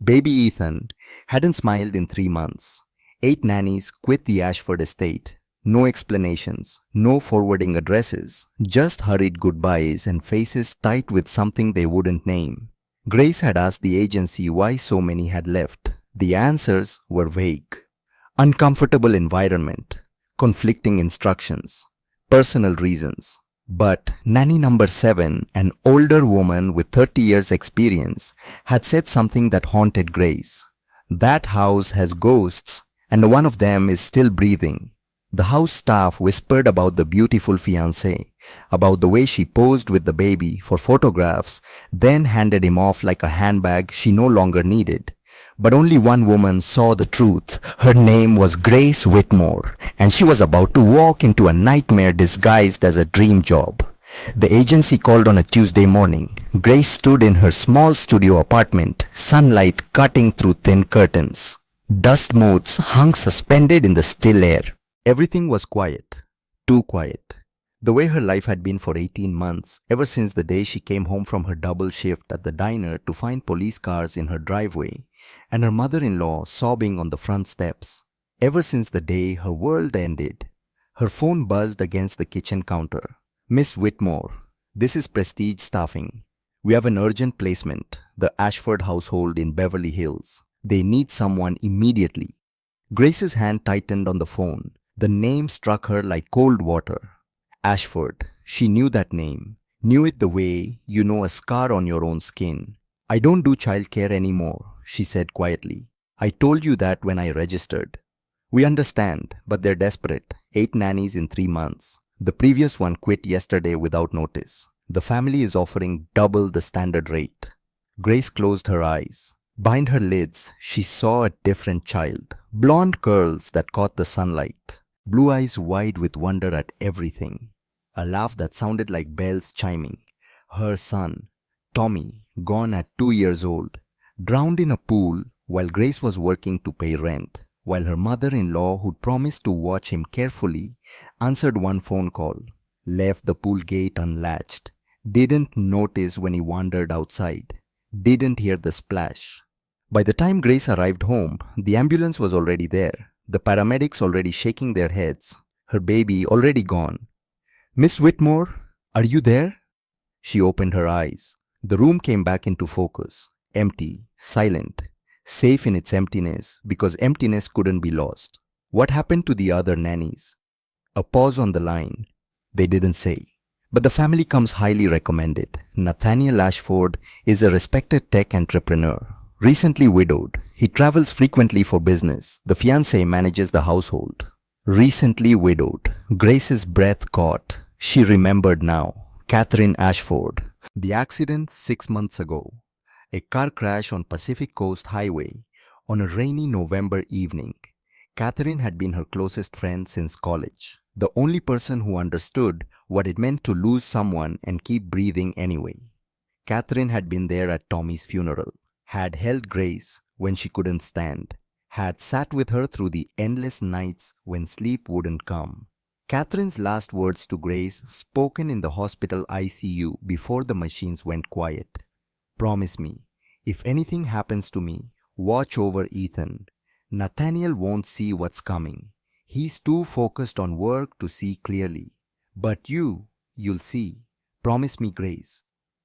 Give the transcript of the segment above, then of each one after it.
Baby Ethan hadn't smiled in 3 months. 8 nannies quit the Ashford estate. No explanations, no forwarding addresses, just hurried goodbyes and faces tight with something they wouldn't name. Grace had asked the agency why so many had left. The answers were vague. Uncomfortable environment, conflicting instructions, personal reasons. But nanny number 7, an older woman with 30 years experience, had said something that haunted Grace. That house has ghosts, and one of them is still breathing. The house staff whispered about the beautiful fiancée, about the way she posed with the baby for photographs, then handed him off like a handbag she no longer needed. But only one woman saw the truth. Her name was Grace Whitmore, and she was about to walk into a nightmare disguised as a dream job. The agency called on a Tuesday morning. Grace stood in her small studio apartment, sunlight cutting through thin curtains. Dust motes hung suspended in the still air. Everything was quiet, too quiet. The way her life had been for 18 months, ever since the day she came home from her double shift at the diner to find police cars in her driveway, and her mother-in-law sobbing on the front steps. Ever since the day her world ended. Her phone buzzed against the kitchen counter. "Miss Whitmore, this is Prestige Staffing. We have an urgent placement, the Ashford household in Beverly Hills. They need someone immediately." Grace's hand tightened on the phone. The name struck her like cold water. Ashford. She knew that name. Knew it the way you know a scar on your own skin. "I don't do childcare anymore," she said quietly. "I told you that when I registered." "We understand, but they're desperate. 8 nannies in 3 months. The previous one quit yesterday without notice. The family is offering double the standard rate." Grace closed her eyes. Behind her lids, she saw a different child. Blonde curls that caught the sunlight. Blue eyes wide with wonder at everything. A laugh that sounded like bells chiming. Her son, Tommy, gone at 2 years old, drowned in a pool while Grace was working to pay rent, while her mother-in-law, who'd promised to watch him carefully, answered one phone call, left the pool gate unlatched, didn't notice when he wandered outside, didn't hear the splash. By the time Grace arrived home, the ambulance was already there, the paramedics already shaking their heads, her baby already gone. "Miss Whitmore, are you there?" She opened her eyes. The room came back into focus, empty, silent, safe in its emptiness because emptiness couldn't be lost. "What happened to the other nannies?" A pause on the line. They didn't say. But the family comes highly recommended. Nathaniel Ashford is a respected tech entrepreneur, recently widowed. He travels frequently for business. The fiancée manages the household. Recently widowed. Grace's breath caught. She remembered now. Catherine Ashford. The accident 6 months ago. A car crash on Pacific Coast Highway on a rainy November evening. Catherine had been her closest friend since college. The only person who understood what it meant to lose someone and keep breathing anyway. Catherine had been there at Tommy's funeral, had held Grace when she couldn't stand, had sat with her through the endless nights when sleep wouldn't come. Catherine's last words to Grace, spoken in the hospital ICU before the machines went quiet. "Promise me, if anything happens to me, watch over Ethan. Nathaniel won't see what's coming. He's too focused on work to see clearly. But you'll see. Promise me, Grace."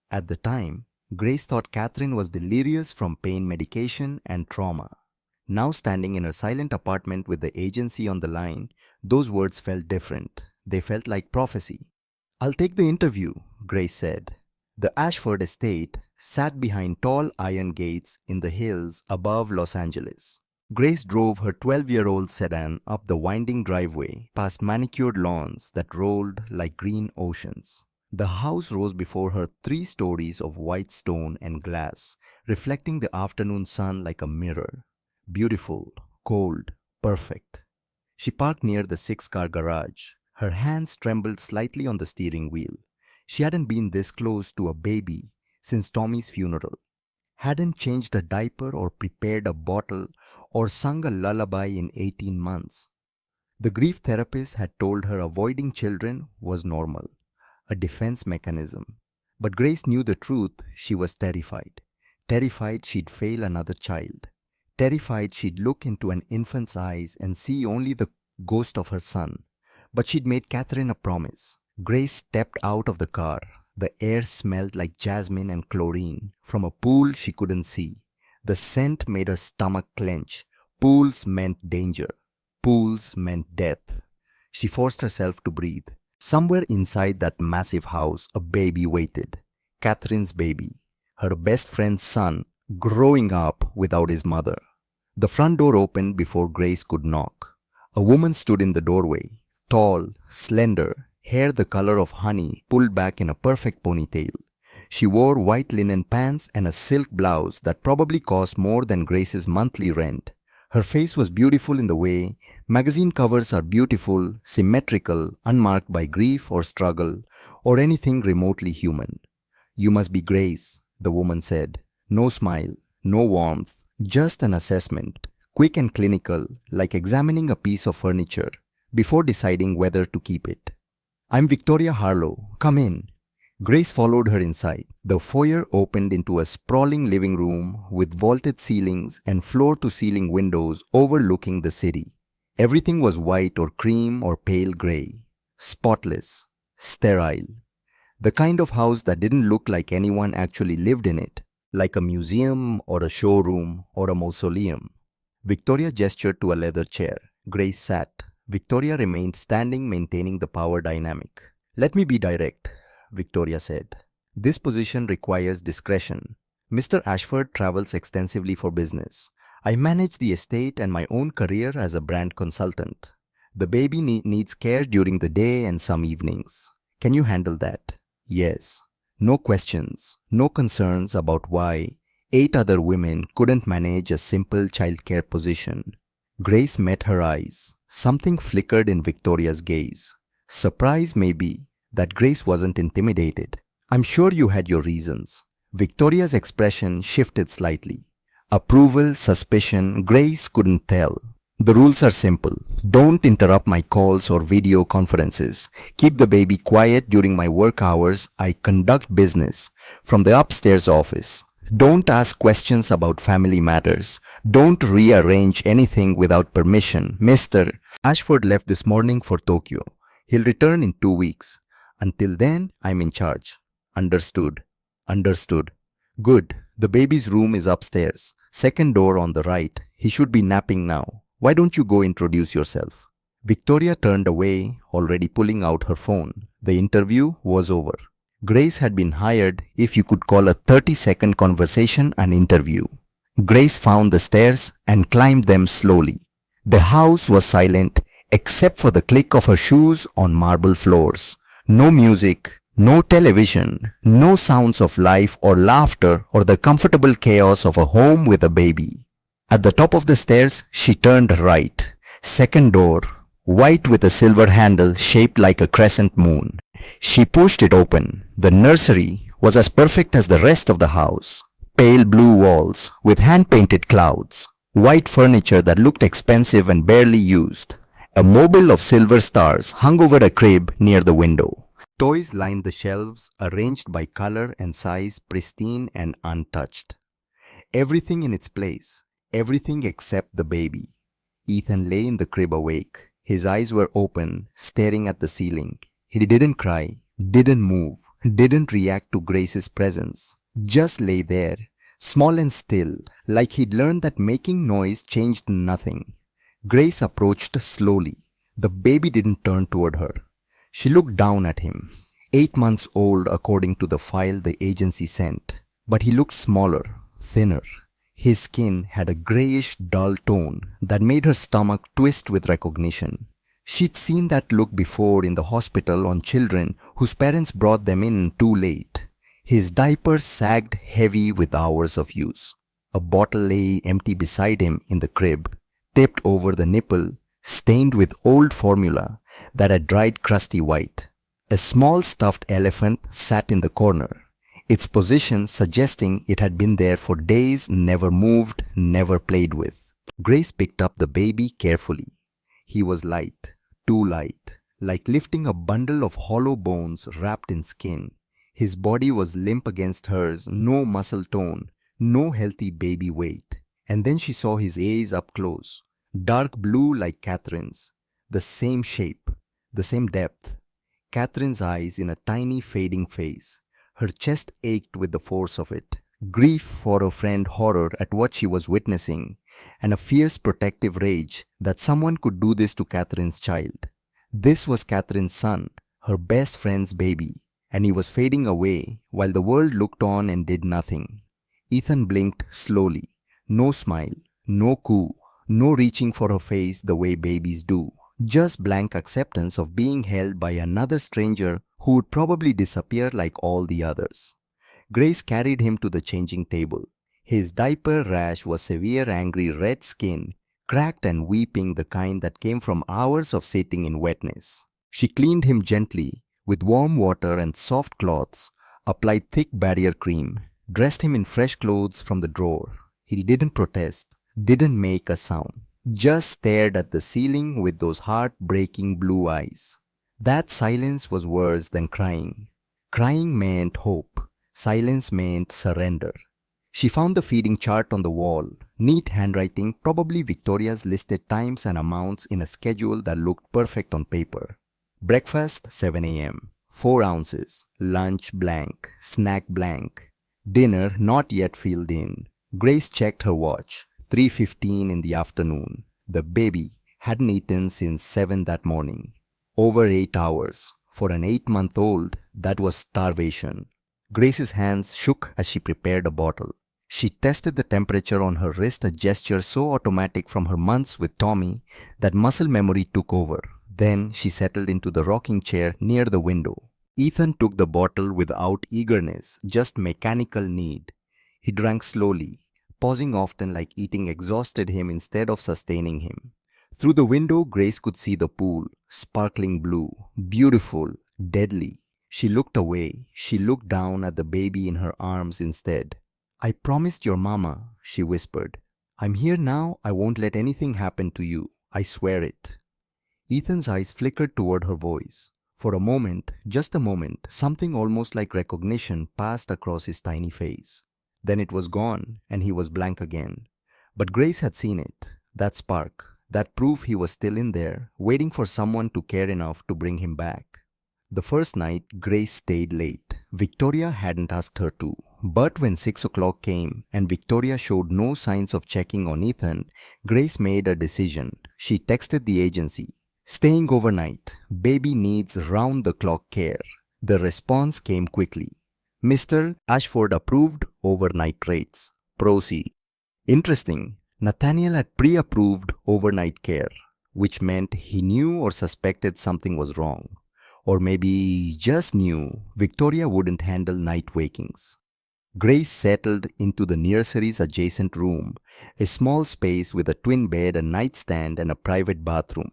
At the time, Grace thought Catherine was delirious from pain medication and trauma. Now standing in her silent apartment with the agency on the line, those words felt different. They felt like prophecy. "I'll take the interview," Grace said. The Ashford estate sat behind tall iron gates in the hills above Los Angeles. Grace drove her 12-year-old sedan up the winding driveway, past manicured lawns that rolled like green oceans. The house rose before her 3 stories of white stone and glass, reflecting the afternoon sun like a mirror. Beautiful, cold, perfect. She parked near the 6-car garage. Her hands trembled slightly on the steering wheel. She hadn't been this close to a baby since Tommy's funeral. Hadn't changed a diaper or prepared a bottle or sung a lullaby in 18 months. The grief therapist had told her avoiding children was normal, a defense mechanism. But Grace knew the truth. She was terrified. Terrified she'd fail another child. Terrified she'd look into an infant's eyes and see only the ghost of her son. But she'd made Catherine a promise. Grace stepped out of the car. The air smelled like jasmine and chlorine from a pool she couldn't see. The scent made her stomach clench. Pools meant danger. Pools meant death. She forced herself to breathe. Somewhere inside that massive house, a baby waited. Catherine's baby. Her best friend's son, growing up without his mother. The front door opened before Grace could knock. A woman stood in the doorway. Tall, slender, hair the color of honey pulled back in a perfect ponytail. She wore white linen pants and a silk blouse that probably cost more than Grace's monthly rent. Her face was beautiful in the way magazine covers are beautiful, symmetrical, unmarked by grief or struggle or anything remotely human. "You must be Grace," the woman said. No smile, no warmth, just an assessment, quick and clinical, like examining a piece of furniture before deciding whether to keep it. "I'm Victoria Harlow. Come in." Grace followed her inside. The foyer opened into a sprawling living room with vaulted ceilings and floor-to-ceiling windows overlooking the city. Everything was white or cream or pale gray. Spotless. Sterile. The kind of house that didn't look like anyone actually lived in it, like a museum or a showroom or a mausoleum. Victoria gestured to a leather chair. Grace sat. Victoria remained standing, maintaining the power dynamic. "Let me be direct," Victoria said. "This position requires discretion. Mr. Ashford travels extensively for business. I manage the estate and my own career as a brand consultant. The baby needs care during the day and some evenings. Can you handle that?" Yes. No questions, no concerns about why 8 other women couldn't manage a simple childcare position. Grace met her eyes. Something flickered in Victoria's gaze. Surprise maybe that Grace wasn't intimidated. "I'm sure you had your reasons." Victoria's expression shifted slightly. Approval, suspicion, Grace couldn't tell. "The rules are simple. Don't interrupt my calls or video conferences. Keep the baby quiet during my work hours. I conduct business from the upstairs office. Don't ask questions about family matters. Don't rearrange anything without permission. Mr. Ashford left this morning for Tokyo. He'll return in 2 weeks. Until then, I'm in charge." "Understood." "Understood." "Good. The baby's room is upstairs. Second door on the right. He should be napping now. Why don't you go introduce yourself?" Victoria turned away, already pulling out her phone. The interview was over. Grace had been hired, if you could call a 30-second conversation an interview. Grace found the stairs and climbed them slowly. The house was silent except for the click of her shoes on marble floors. No music, no television, no sounds of life or laughter or the comfortable chaos of a home with a baby. At the top of the stairs, she turned right. Second door, white with a silver handle shaped like a crescent moon. She pushed it open. The nursery was as perfect as the rest of the house. Pale blue walls with hand-painted clouds. White furniture that looked expensive and barely used. A mobile of silver stars hung over a crib near the window. Toys lined the shelves, arranged by color and size, pristine and untouched. Everything in its place. Everything except the baby. Ethan lay in the crib awake. His eyes were open, staring at the ceiling. He didn't cry, didn't move, didn't react to Grace's presence. Just lay there, small and still, like he'd learned that making noise changed nothing. Grace approached slowly. The baby didn't turn toward her. She looked down at him. 8 months old according to the file the agency sent. But he looked smaller, thinner. His skin had a grayish, dull tone that made her stomach twist with recognition. She'd seen that look before in the hospital on children whose parents brought them in too late. His diaper sagged heavy with hours of use. A bottle lay empty beside him in the crib, tipped over the nipple, stained with old formula that had dried crusty white. A small stuffed elephant sat in the corner, its position suggesting it had been there for days, never moved, never played with. Grace picked up the baby carefully. He was light, too light, like lifting a bundle of hollow bones wrapped in skin. His body was limp against hers, no muscle tone, no healthy baby weight. And then she saw his eyes up close, dark blue like Catherine's, the same shape, the same depth. Catherine's eyes in a tiny fading face. Her chest ached with the force of it. Grief for her friend, horror at what she was witnessing, and a fierce protective rage that someone could do this to Catherine's child. This was Catherine's son, her best friend's baby, and he was fading away while the world looked on and did nothing. Ethan blinked slowly. No smile, no coo, no reaching for her face the way babies do. Just blank acceptance of being held by another stranger who would probably disappear like all the others. Grace carried him to the changing table. His diaper rash was severe, angry red skin, cracked and weeping, the kind that came from hours of sitting in wetness. She cleaned him gently with warm water and soft cloths, applied thick barrier cream, dressed him in fresh clothes from the drawer. He didn't protest, didn't make a sound, just stared at the ceiling with those heart-breaking blue eyes. That silence was worse than crying. Crying meant hope. Silence meant surrender. She found the feeding chart on the wall, neat handwriting, probably Victoria's listed times and amounts in a schedule that looked perfect on paper. Breakfast 7 a.m., 4 ounces, lunch blank, snack blank, dinner not yet filled in. Grace checked her watch, 3:15 in the afternoon. The baby hadn't eaten since 7 that morning. Over 8 hours. For an 8-month-old, that was starvation. Grace's hands shook as she prepared a bottle. She tested the temperature on her wrist, a gesture so automatic from her months with Tommy that muscle memory took over. Then she settled into the rocking chair near the window. Ethan took the bottle without eagerness, just mechanical need. He drank slowly, pausing often like eating exhausted him instead of sustaining him. Through the window, Grace could see the pool, sparkling blue, beautiful, deadly. She looked away. She looked down at the baby in her arms instead. "I promised your mama," she whispered. "I'm here now. I won't let anything happen to you. I swear it." Ethan's eyes flickered toward her voice. For a moment, just a moment, something almost like recognition passed across his tiny face. Then it was gone, and he was blank again. But Grace had seen it. That spark, that proof he was still in there, waiting for someone to care enough to bring him back. The first night, Grace stayed late. Victoria hadn't asked her to. But when 6 o'clock came and Victoria showed no signs of checking on Ethan, Grace made a decision. She texted the agency. "Staying overnight. Baby needs round-the-clock care." The response came quickly. "Mr. Ashford approved overnight rates. Proceed." Interesting. Nathaniel had pre-approved overnight care, which meant he knew or suspected something was wrong. Or maybe just knew Victoria wouldn't handle night wakings. Grace settled into the nursery's adjacent room, a small space with a twin bed, a nightstand, and a private bathroom.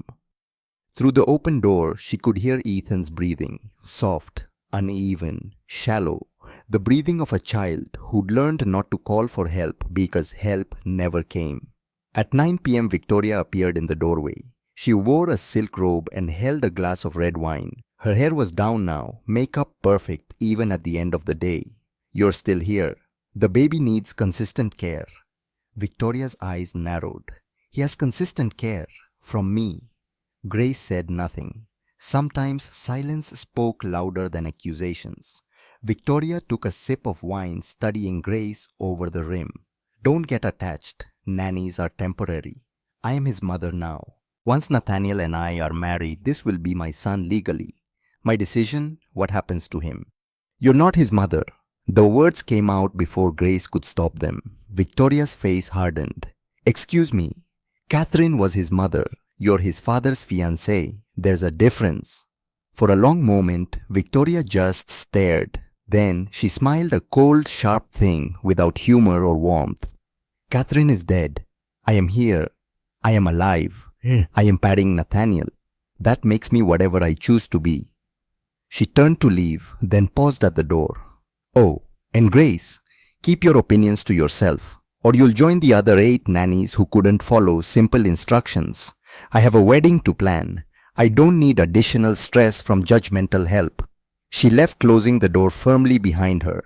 Through the open door, she could hear Ethan's breathing, soft, uneven, shallow, the breathing of a child who'd learned not to call for help because help never came. At 9 p.m., Victoria appeared in the doorway. She wore a silk robe and held a glass of red wine. Her hair was down now, makeup perfect even at the end of the day. "You're still here. The baby needs consistent care." Victoria's eyes narrowed. "He has consistent care. From me." Grace said nothing. Sometimes silence spoke louder than accusations. Victoria took a sip of wine, studying Grace over the rim. "Don't get attached. Nannies are temporary. I am his mother now. Once Nathaniel and I are married, this will be my son legally. My decision, what happens to him." "You're not his mother." The words came out before Grace could stop them. Victoria's face hardened. "Excuse me. Catherine was his mother. You're his father's fiancée. There's a difference." For a long moment, Victoria just stared. Then she smiled, a cold, sharp thing without humor or warmth. "Catherine is dead. I am here. I am alive. I am patting Nathaniel. That makes me whatever I choose to be." She turned to leave, then paused at the door. "Oh, and Grace, keep your opinions to yourself, or you'll join the other 8 nannies who couldn't follow simple instructions. I have a wedding to plan. I don't need additional stress from judgmental help." She left, closing the door firmly behind her.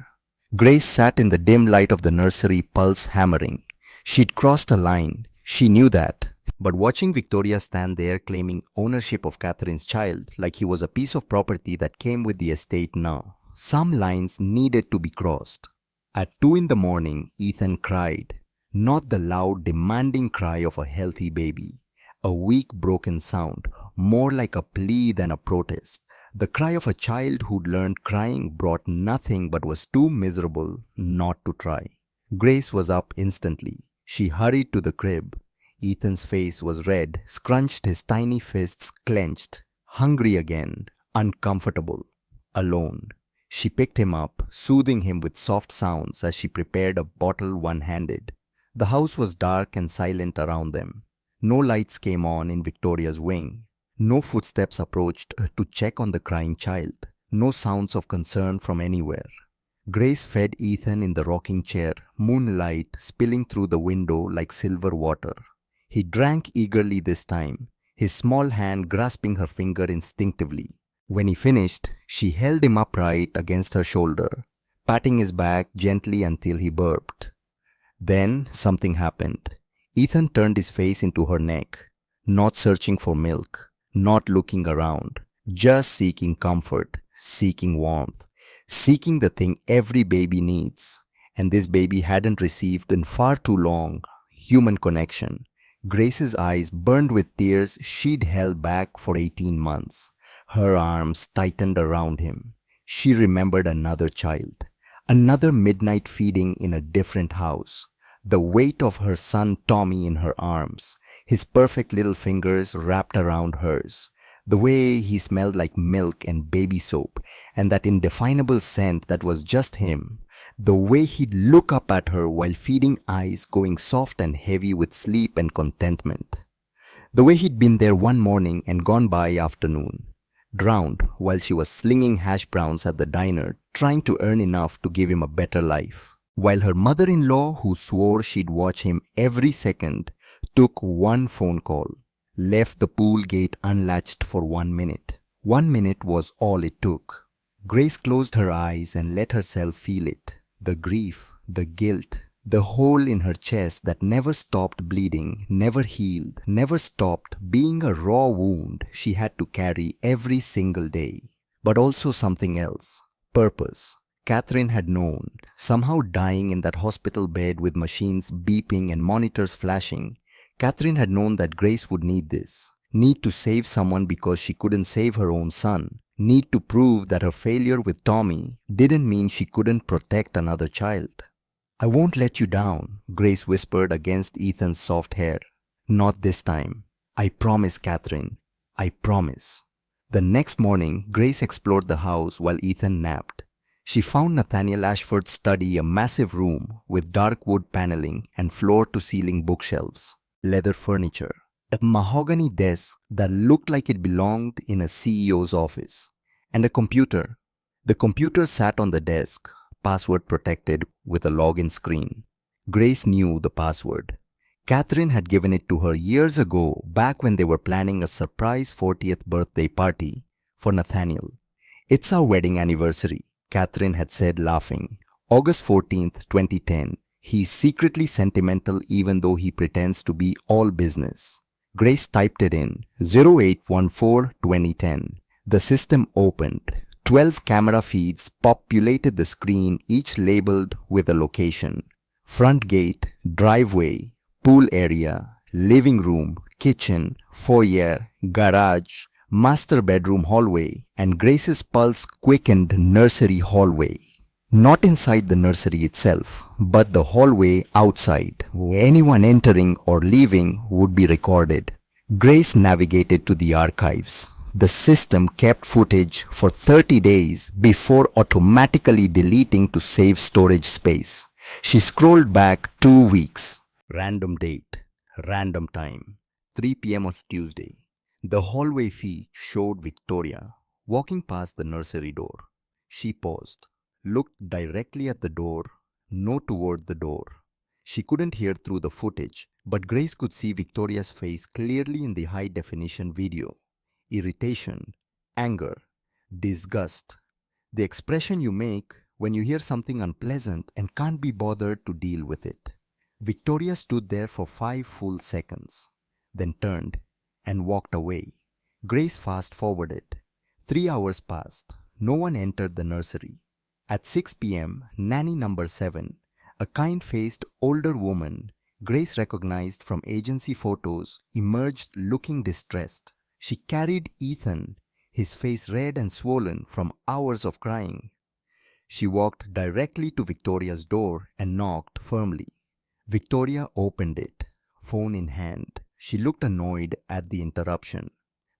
Grace sat in the dim light of the nursery, pulse hammering. She'd crossed a line. She knew that. But watching Victoria stand there claiming ownership of Catherine's child like he was a piece of property that came with the estate now, some lines needed to be crossed. At 2 in the morning, Ethan cried. Not the loud, demanding cry of a healthy baby. A weak, broken sound, more like a plea than a protest. The cry of a child who'd learned crying brought nothing but was too miserable not to try. Grace was up instantly. She hurried to the crib. Ethan's face was red, scrunched, his tiny fists clenched. Hungry again, uncomfortable, alone. She picked him up, soothing him with soft sounds as she prepared a bottle one-handed. The house was dark and silent around them. No lights came on in Victoria's wing. No footsteps approached to check on the crying child. No sounds of concern from anywhere. Grace fed Ethan in the rocking chair, moonlight spilling through the window like silver water. He drank eagerly this time, his small hand grasping her finger instinctively. When he finished, she held him upright against her shoulder, patting his back gently until he burped. Then something happened. Ethan turned his face into her neck, not searching for milk, not looking around, just seeking comfort, seeking warmth, seeking the thing every baby needs. And this baby hadn't received in far too long: human connection. Grace's eyes burned with tears she'd held back for 18 months. Her arms tightened around him. She remembered another child, another midnight feeding in a different house. The weight of her son Tommy in her arms, his perfect little fingers wrapped around hers. The way he smelled like milk and baby soap, and that indefinable scent that was just him. The way he'd look up at her while feeding, eyes going soft and heavy with sleep and contentment. The way he'd been there one morning and gone by afternoon, drowned while she was slinging hash browns at the diner, trying to earn enough to give him a better life. While her mother-in-law, who swore she'd watch him every second, took one phone call, left the pool gate unlatched for 1 minute. 1 minute was all it took. Grace closed her eyes and let herself feel it. The grief, the guilt, the hole in her chest that never stopped bleeding, never healed, never stopped being a raw wound she had to carry every single day. But also something else. Purpose. Catherine had known, somehow dying in that hospital bed with machines beeping and monitors flashing. Catherine had known that Grace would need this. Need to save someone because she couldn't save her own son. Need to prove that her failure with Tommy didn't mean she couldn't protect another child. "I won't let you down," Grace whispered against Ethan's soft hair. "Not this time. I promise, Catherine. I promise." The next morning, Grace explored the house while Ethan napped. She found Nathaniel Ashford's study a massive room with dark wood paneling and floor-to-ceiling bookshelves, leather furniture, a mahogany desk that looked like it belonged in a CEO's office, and a computer. The computer sat on the desk, password protected with a login screen. Grace knew the password. Catherine had given it to her years ago, back when they were planning a surprise 40th birthday party for Nathaniel. "It's our wedding anniversary," Catherine had said, laughing. "August 14th, 2010. He's secretly sentimental even though he pretends to be all business." Grace typed it in, 0814-2010. The system opened. 12 camera feeds populated the screen, each labeled with a location. Front gate, driveway, pool area, living room, kitchen, foyer, garage, master bedroom hallway, and Grace's pulse quickened nursery hallway. Not inside the nursery itself, but the hallway outside. Anyone entering or leaving would be recorded. Grace navigated to the archives. The system kept footage for 30 days before automatically deleting to save storage space. She scrolled back 2 weeks. Random date, random time, 3 p.m. on Tuesday. The hallway feed showed Victoria walking past the nursery door. She paused, looked directly at the door, no toward the door. She couldn't hear through the footage, but Grace could see Victoria's face clearly in the high-definition video. Irritation, anger, disgust. The expression you make when you hear something unpleasant and can't be bothered to deal with it. Victoria stood there for 5 full seconds, then turned and walked away. Grace fast-forwarded. 3 hours passed. No one entered the nursery. At 6 p.m., Nanny number 7, a kind-faced older woman Grace recognized from agency photos, emerged looking distressed. She carried Ethan, his face red and swollen from hours of crying. She walked directly to Victoria's door and knocked firmly. Victoria opened it, phone in hand. She looked annoyed at the interruption.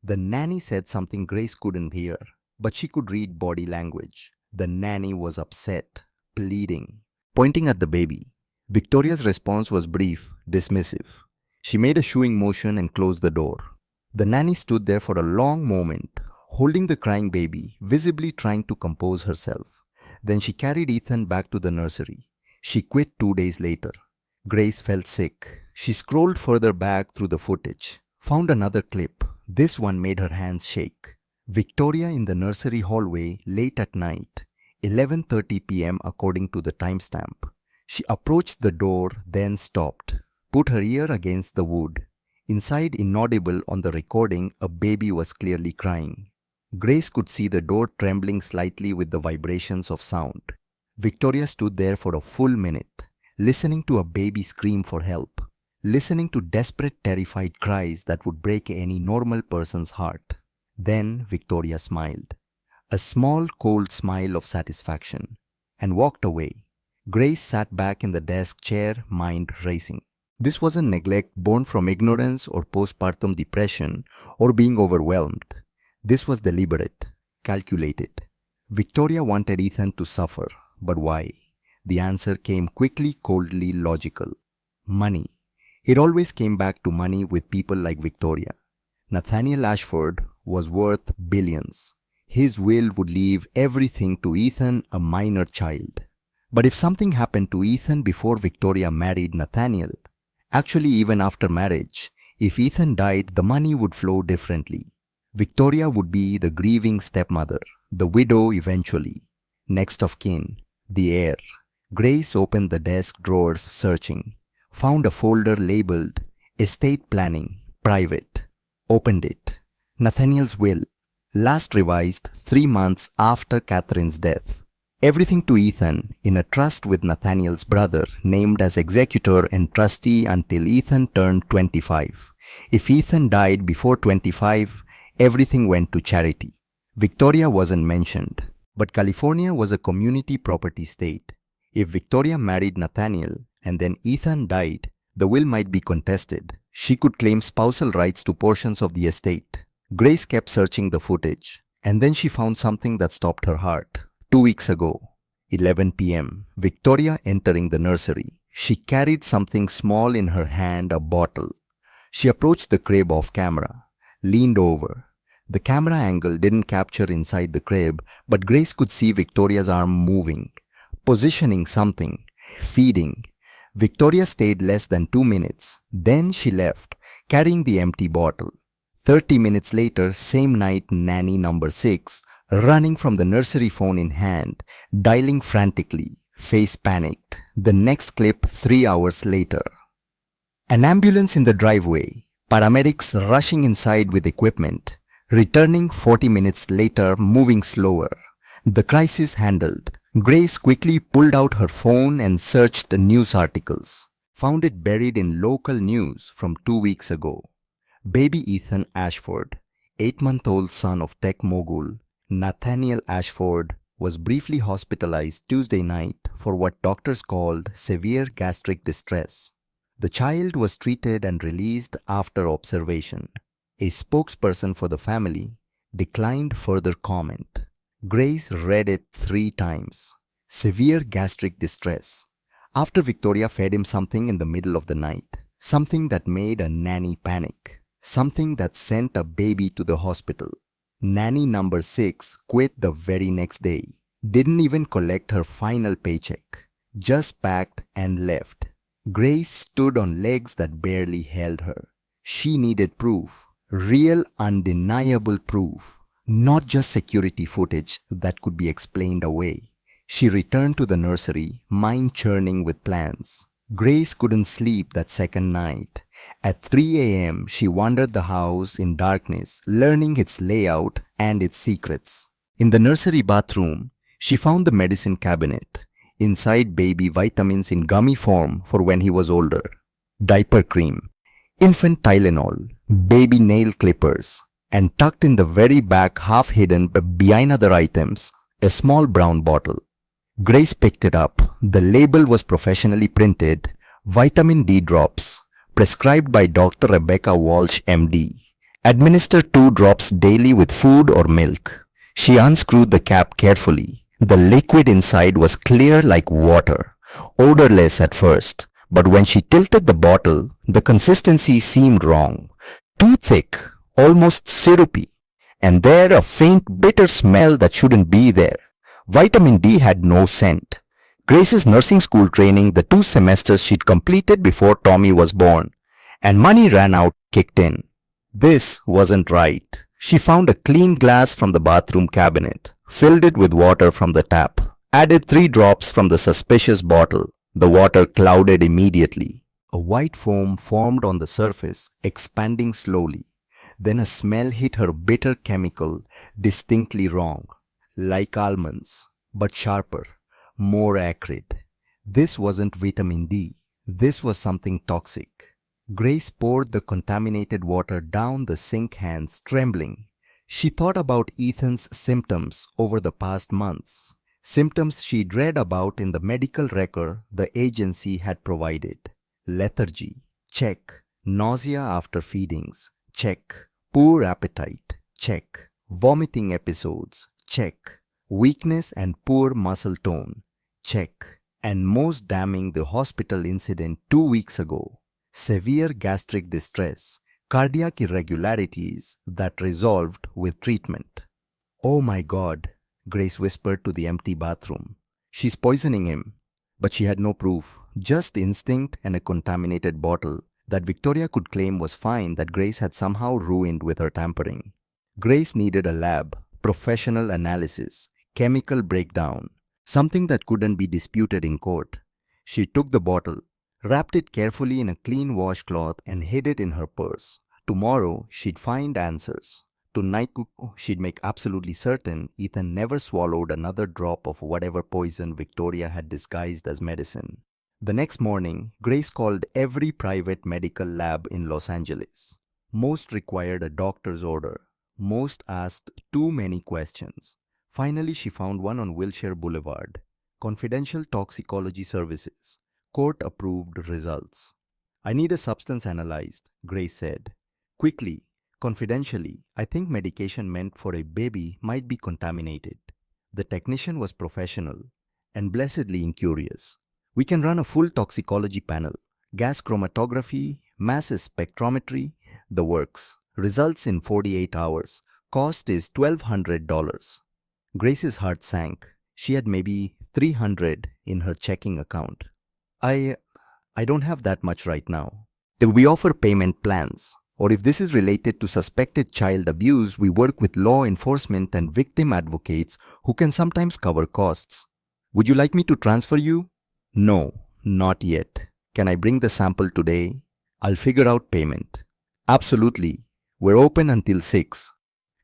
The nanny said something Grace couldn't hear, but she could read body language. The nanny was upset, pleading, pointing at the baby. Victoria's response was brief, dismissive. She made a shooing motion and closed the door. The nanny stood there for a long moment, holding the crying baby, visibly trying to compose herself. Then she carried Ethan back to the nursery. She quit 2 days later. Grace felt sick. She scrolled further back through the footage, found another clip. This one made her hands shake. Victoria in the nursery hallway late at night, 11:30 p.m. according to the timestamp. She approached the door, then stopped, put her ear against the wood. Inside, inaudible on the recording, a baby was clearly crying. Grace could see the door trembling slightly with the vibrations of sound. Victoria stood there for a full minute, listening to a baby scream for help, listening to desperate, terrified cries that would break any normal person's heart. Then Victoria smiled, a small, cold smile of satisfaction, and walked away. Grace sat back in the desk chair, mind racing. This wasn't neglect born from ignorance or postpartum depression or being overwhelmed. This was deliberate, calculated. Victoria wanted Ethan to suffer, but why? The answer came quickly, coldly, logical. Money. It always came back to money with people like Victoria. Nathaniel Ashford was worth billions. His will would leave everything to Ethan, a minor child. But if something happened to Ethan before Victoria married Nathaniel, actually even after marriage, if Ethan died, the money would flow differently. Victoria would be the grieving stepmother, the widow eventually, next of kin, the heir. Grace opened the desk drawers searching, found a folder labeled Estate Planning, Private, opened it. Nathaniel's will, last revised 3 months after Catherine's death. Everything to Ethan in a trust with Nathaniel's brother, named as executor and trustee until Ethan turned 25. If Ethan died before 25, everything went to charity. Victoria wasn't mentioned, but California was a community property state. If Victoria married Nathaniel and then Ethan died, the will might be contested. She could claim spousal rights to portions of the estate. Grace kept searching the footage, and then she found something that stopped her heart. 2 weeks ago, 11 p.m., Victoria entering the nursery. She carried something small in her hand, a bottle. She approached the crib off camera, leaned over. The camera angle didn't capture inside the crib, but Grace could see Victoria's arm moving, positioning something, feeding. Victoria stayed less than 2 minutes. Then she left, carrying the empty bottle. 30 minutes later, same night, Nanny number 6, running from the nursery phone in hand, dialing frantically, face panicked. The next clip 3 hours later. An ambulance in the driveway, paramedics rushing inside with equipment, returning 40 minutes later, moving slower. The crisis handled. Grace quickly pulled out her phone and searched the news articles. Found it buried in local news from 2 weeks ago. Baby Ethan Ashford, 8-month-old son of tech mogul Nathaniel Ashford, was briefly hospitalized Tuesday night for what doctors called severe gastric distress. The child was treated and released after observation. A spokesperson for the family declined further comment. Grace read it 3 times. Severe gastric distress. After Victoria fed him something in the middle of the night. Something that made a nanny panic. Something that sent a baby to the hospital. Nanny number 6 quit the very next day. Didn't even collect her final paycheck. Just packed and left. Grace stood on legs that barely held her. She needed proof. Real, undeniable proof. Not just security footage that could be explained away. She returned to the nursery, mind churning with plans. Grace couldn't sleep that second night. At 3 a.m., she wandered the house in darkness, learning its layout and its secrets. In the nursery bathroom, she found the medicine cabinet. Inside, baby vitamins in gummy form for when he was older, diaper cream, infant Tylenol, baby nail clippers, and tucked in the very back, half hidden behind other items, a small brown bottle. Grace picked it up. The label was professionally printed, vitamin D drops, prescribed by Dr. Rebecca Walsh, MD. Administer 2 drops daily with food or milk. She unscrewed the cap carefully. The liquid inside was clear like water, odorless at first, but when she tilted the bottle, the consistency seemed wrong. Too thick, almost syrupy, and there a faint bitter smell that shouldn't be there. Vitamin D had no scent. Grace's nursing school training, the 2 semesters she'd completed before Tommy was born, and money ran out, kicked in. This wasn't right. She found a clean glass from the bathroom cabinet, filled it with water from the tap, added 3 drops from the suspicious bottle. The water clouded immediately. A white foam formed on the surface, expanding slowly. Then a smell hit her, bitter chemical, distinctly wrong. Like almonds, but sharper, more acrid. This wasn't vitamin D. This was something toxic. Grace poured the contaminated water down the sink, hands trembling. She thought about Ethan's symptoms over the past months. Symptoms she'd read about in the medical record the agency had provided. Lethargy, check. Nausea after feedings, check. Poor appetite, check. Vomiting episodes, check. Weakness and poor muscle tone, check. And most damning, the hospital incident 2 weeks ago. Severe gastric distress, cardiac irregularities that resolved with treatment. Oh my God, Grace whispered to the empty bathroom. She's poisoning him. But she had no proof, just instinct and a contaminated bottle that Victoria could claim was fine that Grace had somehow ruined with her tampering. Grace needed a lab, professional analysis, chemical breakdown, something that couldn't be disputed in court. She took the bottle, wrapped it carefully in a clean washcloth and hid it in her purse. Tomorrow, she'd find answers. Tonight, she'd make absolutely certain Ethan never swallowed another drop of whatever poison Victoria had disguised as medicine. The next morning, Grace called every private medical lab in Los Angeles. Most required a doctor's order. Most asked too many questions. Finally, she found one on Wilshire Boulevard. Confidential Toxicology Services. Court-approved results. I need a substance analyzed, Grace said. Quickly, confidentially, I think medication meant for a baby might be contaminated. The technician was professional and blessedly incurious. We can run a full toxicology panel, gas chromatography, mass spectrometry, the works. Results in 48 hours. Cost is $1,200. Grace's heart sank. She had maybe $300 in her checking account. I don't have that much right now. We offer payment plans. Or if this is related to suspected child abuse, we work with law enforcement and victim advocates who can sometimes cover costs. Would you like me to transfer you? No, not yet. Can I bring the sample today? I'll figure out payment. Absolutely. We're open until 6.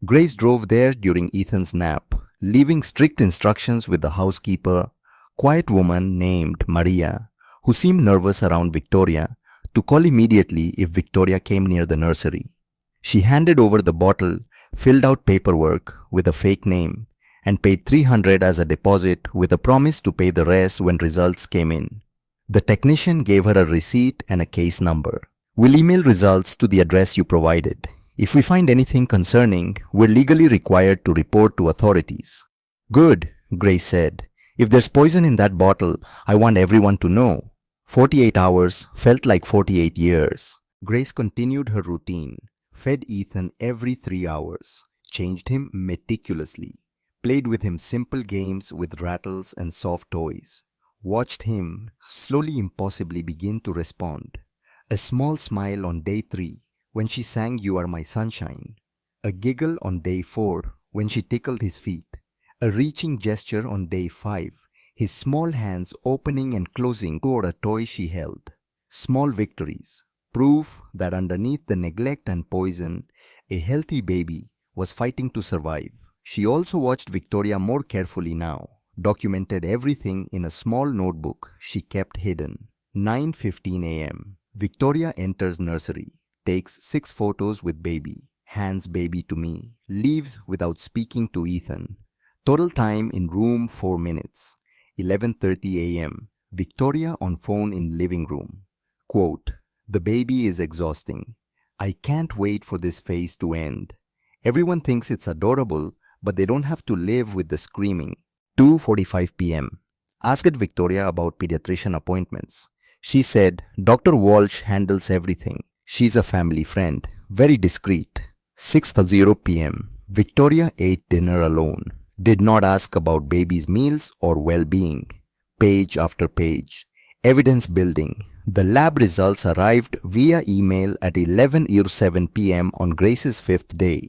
Grace drove there during Ethan's nap, leaving strict instructions with the housekeeper, quiet woman named Maria, who seemed nervous around Victoria, to call immediately if Victoria came near the nursery. She handed over the bottle, filled out paperwork with a fake name, and paid $300 as a deposit with a promise to pay the rest when results came in. The technician gave her a receipt and a case number. We'll email results to the address you provided. If we find anything concerning, we're legally required to report to authorities. Good, Grace said. If there's poison in that bottle, I want everyone to know. 48 hours felt like 48 years. Grace continued her routine, fed Ethan every 3 hours, changed him meticulously, played with him simple games with rattles and soft toys, watched him slowly impossibly begin to respond. A small smile on day 3 when she sang You Are My Sunshine, a giggle on day 4 when she tickled his feet, a reaching gesture on day 5 his small hands opening and closing toward a toy she held. Small victories, proof that underneath the neglect and poison, a healthy baby was fighting to survive. She also watched Victoria more carefully now, documented everything in a small notebook she kept hidden. 9:15 a.m. Victoria enters nursery, takes 6 photos with baby, hands baby to me, leaves without speaking to Ethan. Total time in room 4 minutes. 11:30 a.m. Victoria on phone in living room. Quote, "The baby is exhausting. I can't wait for this phase to end. Everyone thinks it's adorable, but they don't have to live with the screaming." 2:45 p.m. Asked Victoria about pediatrician appointments. She said, "Dr. Walsh handles everything. She's a family friend, very discreet." 6:00 p.m. Victoria ate dinner alone. Did not ask about baby's meals or well-being. Page after page. Evidence building. The lab results arrived via email at 11:07 p.m. on Grace's 5th day.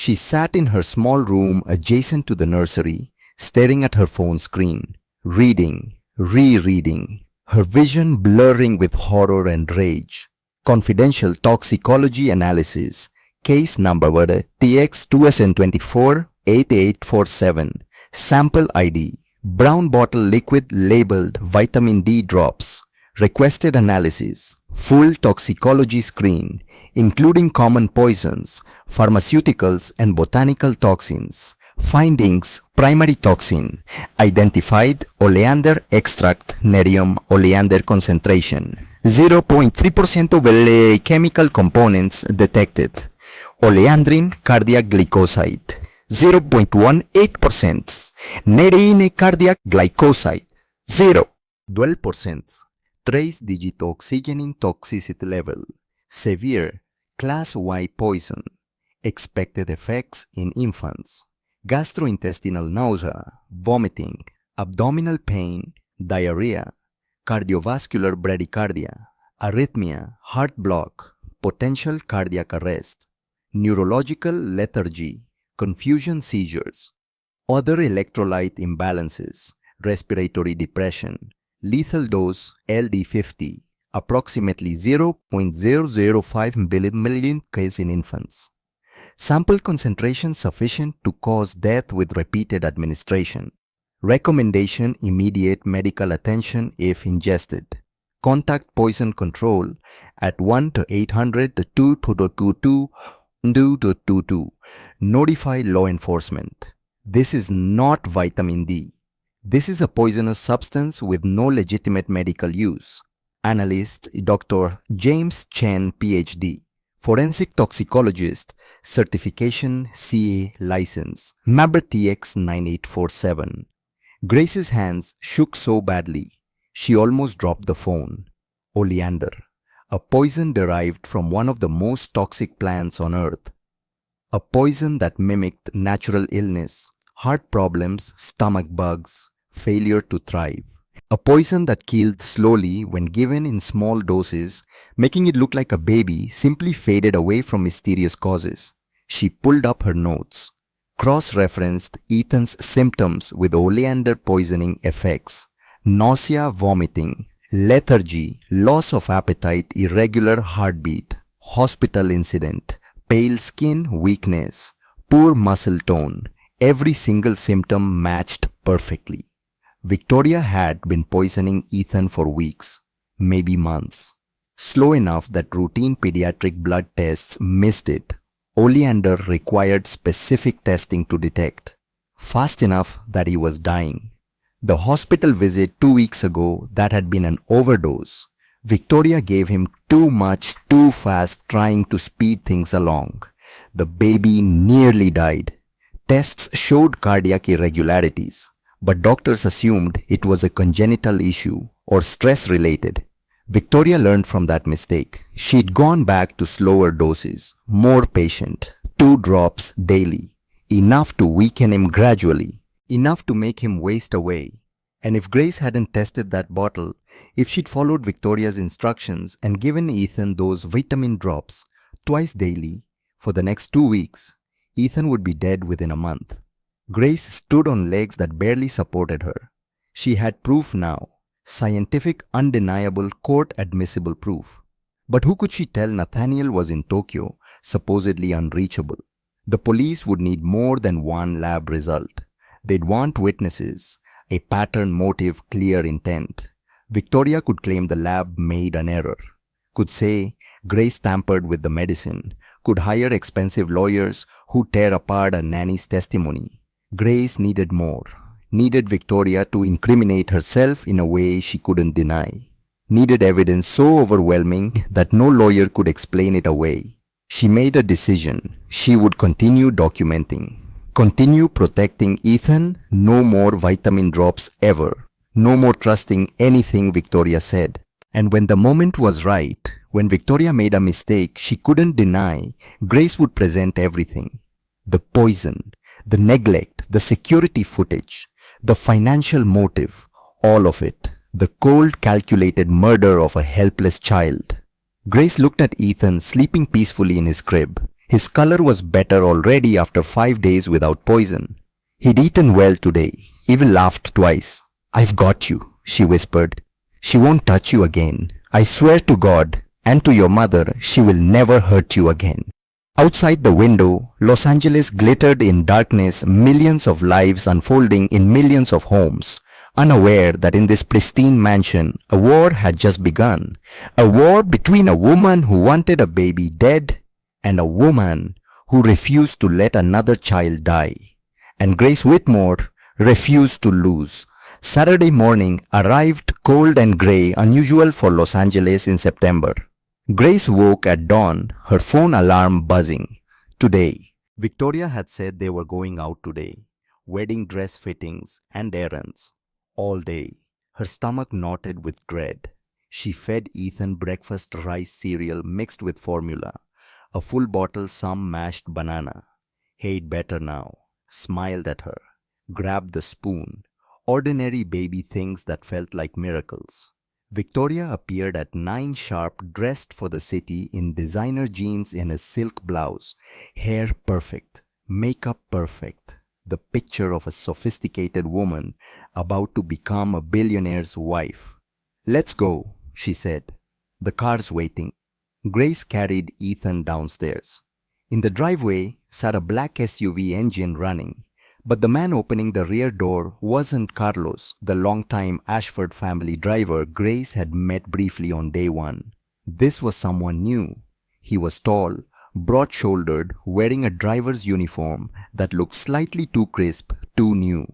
She sat in her small room adjacent to the nursery, staring at her phone screen, reading, rereading, her vision blurring with horror and rage. Confidential toxicology analysis. Case number TX2SN24 8847. Sample ID. Brown bottle liquid labeled vitamin D drops. Requested analysis. Full toxicology screen, including common poisons, pharmaceuticals and botanical toxins. Findings: primary toxin. Identified oleander extract nerium oleander concentration. 0.3% of chemical components detected. Oleandrin cardiac glycoside. 0.18%. Nerine cardiac glycoside. 0. 12%. Trace digit oxygenin toxicity level. Severe class Y poison. Expected effects in infants. Gastrointestinal nausea, vomiting, abdominal pain, diarrhea, cardiovascular bradycardia, arrhythmia, heart block, potential cardiac arrest, neurological lethargy, confusion seizures, other electrolyte imbalances, respiratory depression, lethal dose LD50, approximately 0.005 millimillion case in infants. Sample concentration sufficient to cause death with repeated administration. Recommendation: immediate medical attention if ingested. Contact poison control at 1-800-222-222. Notify law enforcement. This is not vitamin D. This is a poisonous substance with no legitimate medical use. Analyst Dr. James Chen, PhD. Forensic Toxicologist, Certification CA License, Mabr TX 9847. Grace's hands shook so badly, she almost dropped the phone. Oleander, a poison derived from one of the most toxic plants on earth. A poison that mimicked natural illness, heart problems, stomach bugs, failure to thrive. A poison that killed slowly when given in small doses, making it look like a baby simply faded away from mysterious causes. She pulled up her notes, cross-referenced Ethan's symptoms with oleander poisoning effects: nausea, vomiting, lethargy, loss of appetite, irregular heartbeat, hospital incident, pale skin, weakness, poor muscle tone. Every single symptom matched perfectly. Victoria had been poisoning Ethan for weeks, maybe months. Slow enough that routine pediatric blood tests missed it. Oleander required specific testing to detect. Fast enough that he was dying. The hospital visit 2 weeks ago, that had been an overdose. Victoria gave him too much too fast, trying to speed things along. The baby nearly died. Tests showed cardiac irregularities, but doctors assumed it was a congenital issue or stress-related. Victoria learned from that mistake. She'd gone back to slower doses, more patient, 2 drops daily, enough to weaken him gradually, enough to make him waste away. And if Grace hadn't tested that bottle, if she'd followed Victoria's instructions and given Ethan those vitamin drops twice daily for the next 2 weeks, Ethan would be dead within a month. Grace stood on legs that barely supported her. She had proof now. Scientific, undeniable, court-admissible proof. But who could she tell Nathaniel was in Tokyo, supposedly unreachable? The police would need more than one lab result. They'd want witnesses, a pattern, motive, clear intent. Victoria could claim the lab made an error. Could say Grace tampered with the medicine. Could hire expensive lawyers who tear apart a nanny's testimony. Grace needed more. Needed Victoria to incriminate herself in a way she couldn't deny. Needed evidence so overwhelming that no lawyer could explain it away. She made a decision. She would continue documenting. Continue protecting Ethan. No more vitamin drops ever. No more trusting anything Victoria said. And when the moment was right, when Victoria made a mistake she couldn't deny, Grace would present everything. The poison, the neglect, the security footage, the financial motive, all of it. The cold, calculated murder of a helpless child. Grace looked at Ethan sleeping peacefully in his crib. His color was better already after 5 days without poison. He'd eaten well today, even laughed twice. "I've got you," she whispered. "She won't touch you again. I swear to God and to your mother she will never hurt you again." Outside the window, Los Angeles glittered in darkness, millions of lives unfolding in millions of homes, unaware that in this pristine mansion a war had just begun. A war between a woman who wanted a baby dead and a woman who refused to let another child die. And Grace Whitmore refused to lose. Saturday morning arrived cold and grey, unusual for Los Angeles in September. Grace woke at dawn, her phone alarm buzzing. Today. Victoria had said they were going out today. Wedding dress fittings and errands. All day. Her stomach knotted with dread. She fed Ethan breakfast rice cereal mixed with formula. A full bottle some mashed banana. He'd better now. Smiled at her. Grabbed the spoon. Ordinary baby things that felt like miracles. Victoria appeared at 9 sharp, dressed for the city in designer jeans and a silk blouse. Hair perfect. Makeup perfect. The picture of a sophisticated woman about to become a billionaire's wife. "Let's go," she said. "The car's waiting." Grace carried Ethan downstairs. In the driveway sat a black SUV engine running. But the man opening the rear door wasn't Carlos, the longtime Ashford family driver Grace had met briefly on day one. This was someone new. He was tall, broad-shouldered, wearing a driver's uniform that looked slightly too crisp, too new.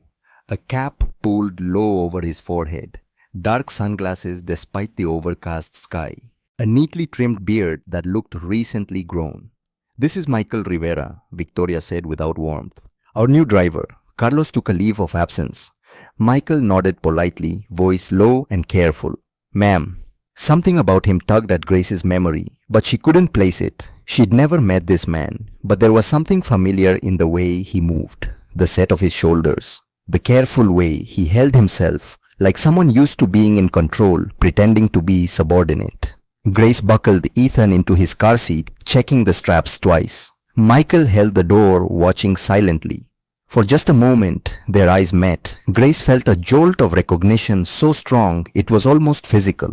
A cap pulled low over his forehead. Dark sunglasses despite the overcast sky. A neatly trimmed beard that looked recently grown. "This is Michael Rivera," Victoria said without warmth. "Our new driver." Carlos took a leave of absence. Michael nodded politely, voice low and careful. "Ma'am." Something about him tugged at Grace's memory, but she couldn't place it. She'd never met this man, but there was something familiar in the way he moved, the set of his shoulders, the careful way he held himself, like someone used to being in control, pretending to be subordinate. Grace buckled Ethan into his car seat, checking the straps twice. Michael held the door, watching silently. For just a moment, their eyes met. Grace felt a jolt of recognition so strong it was almost physical.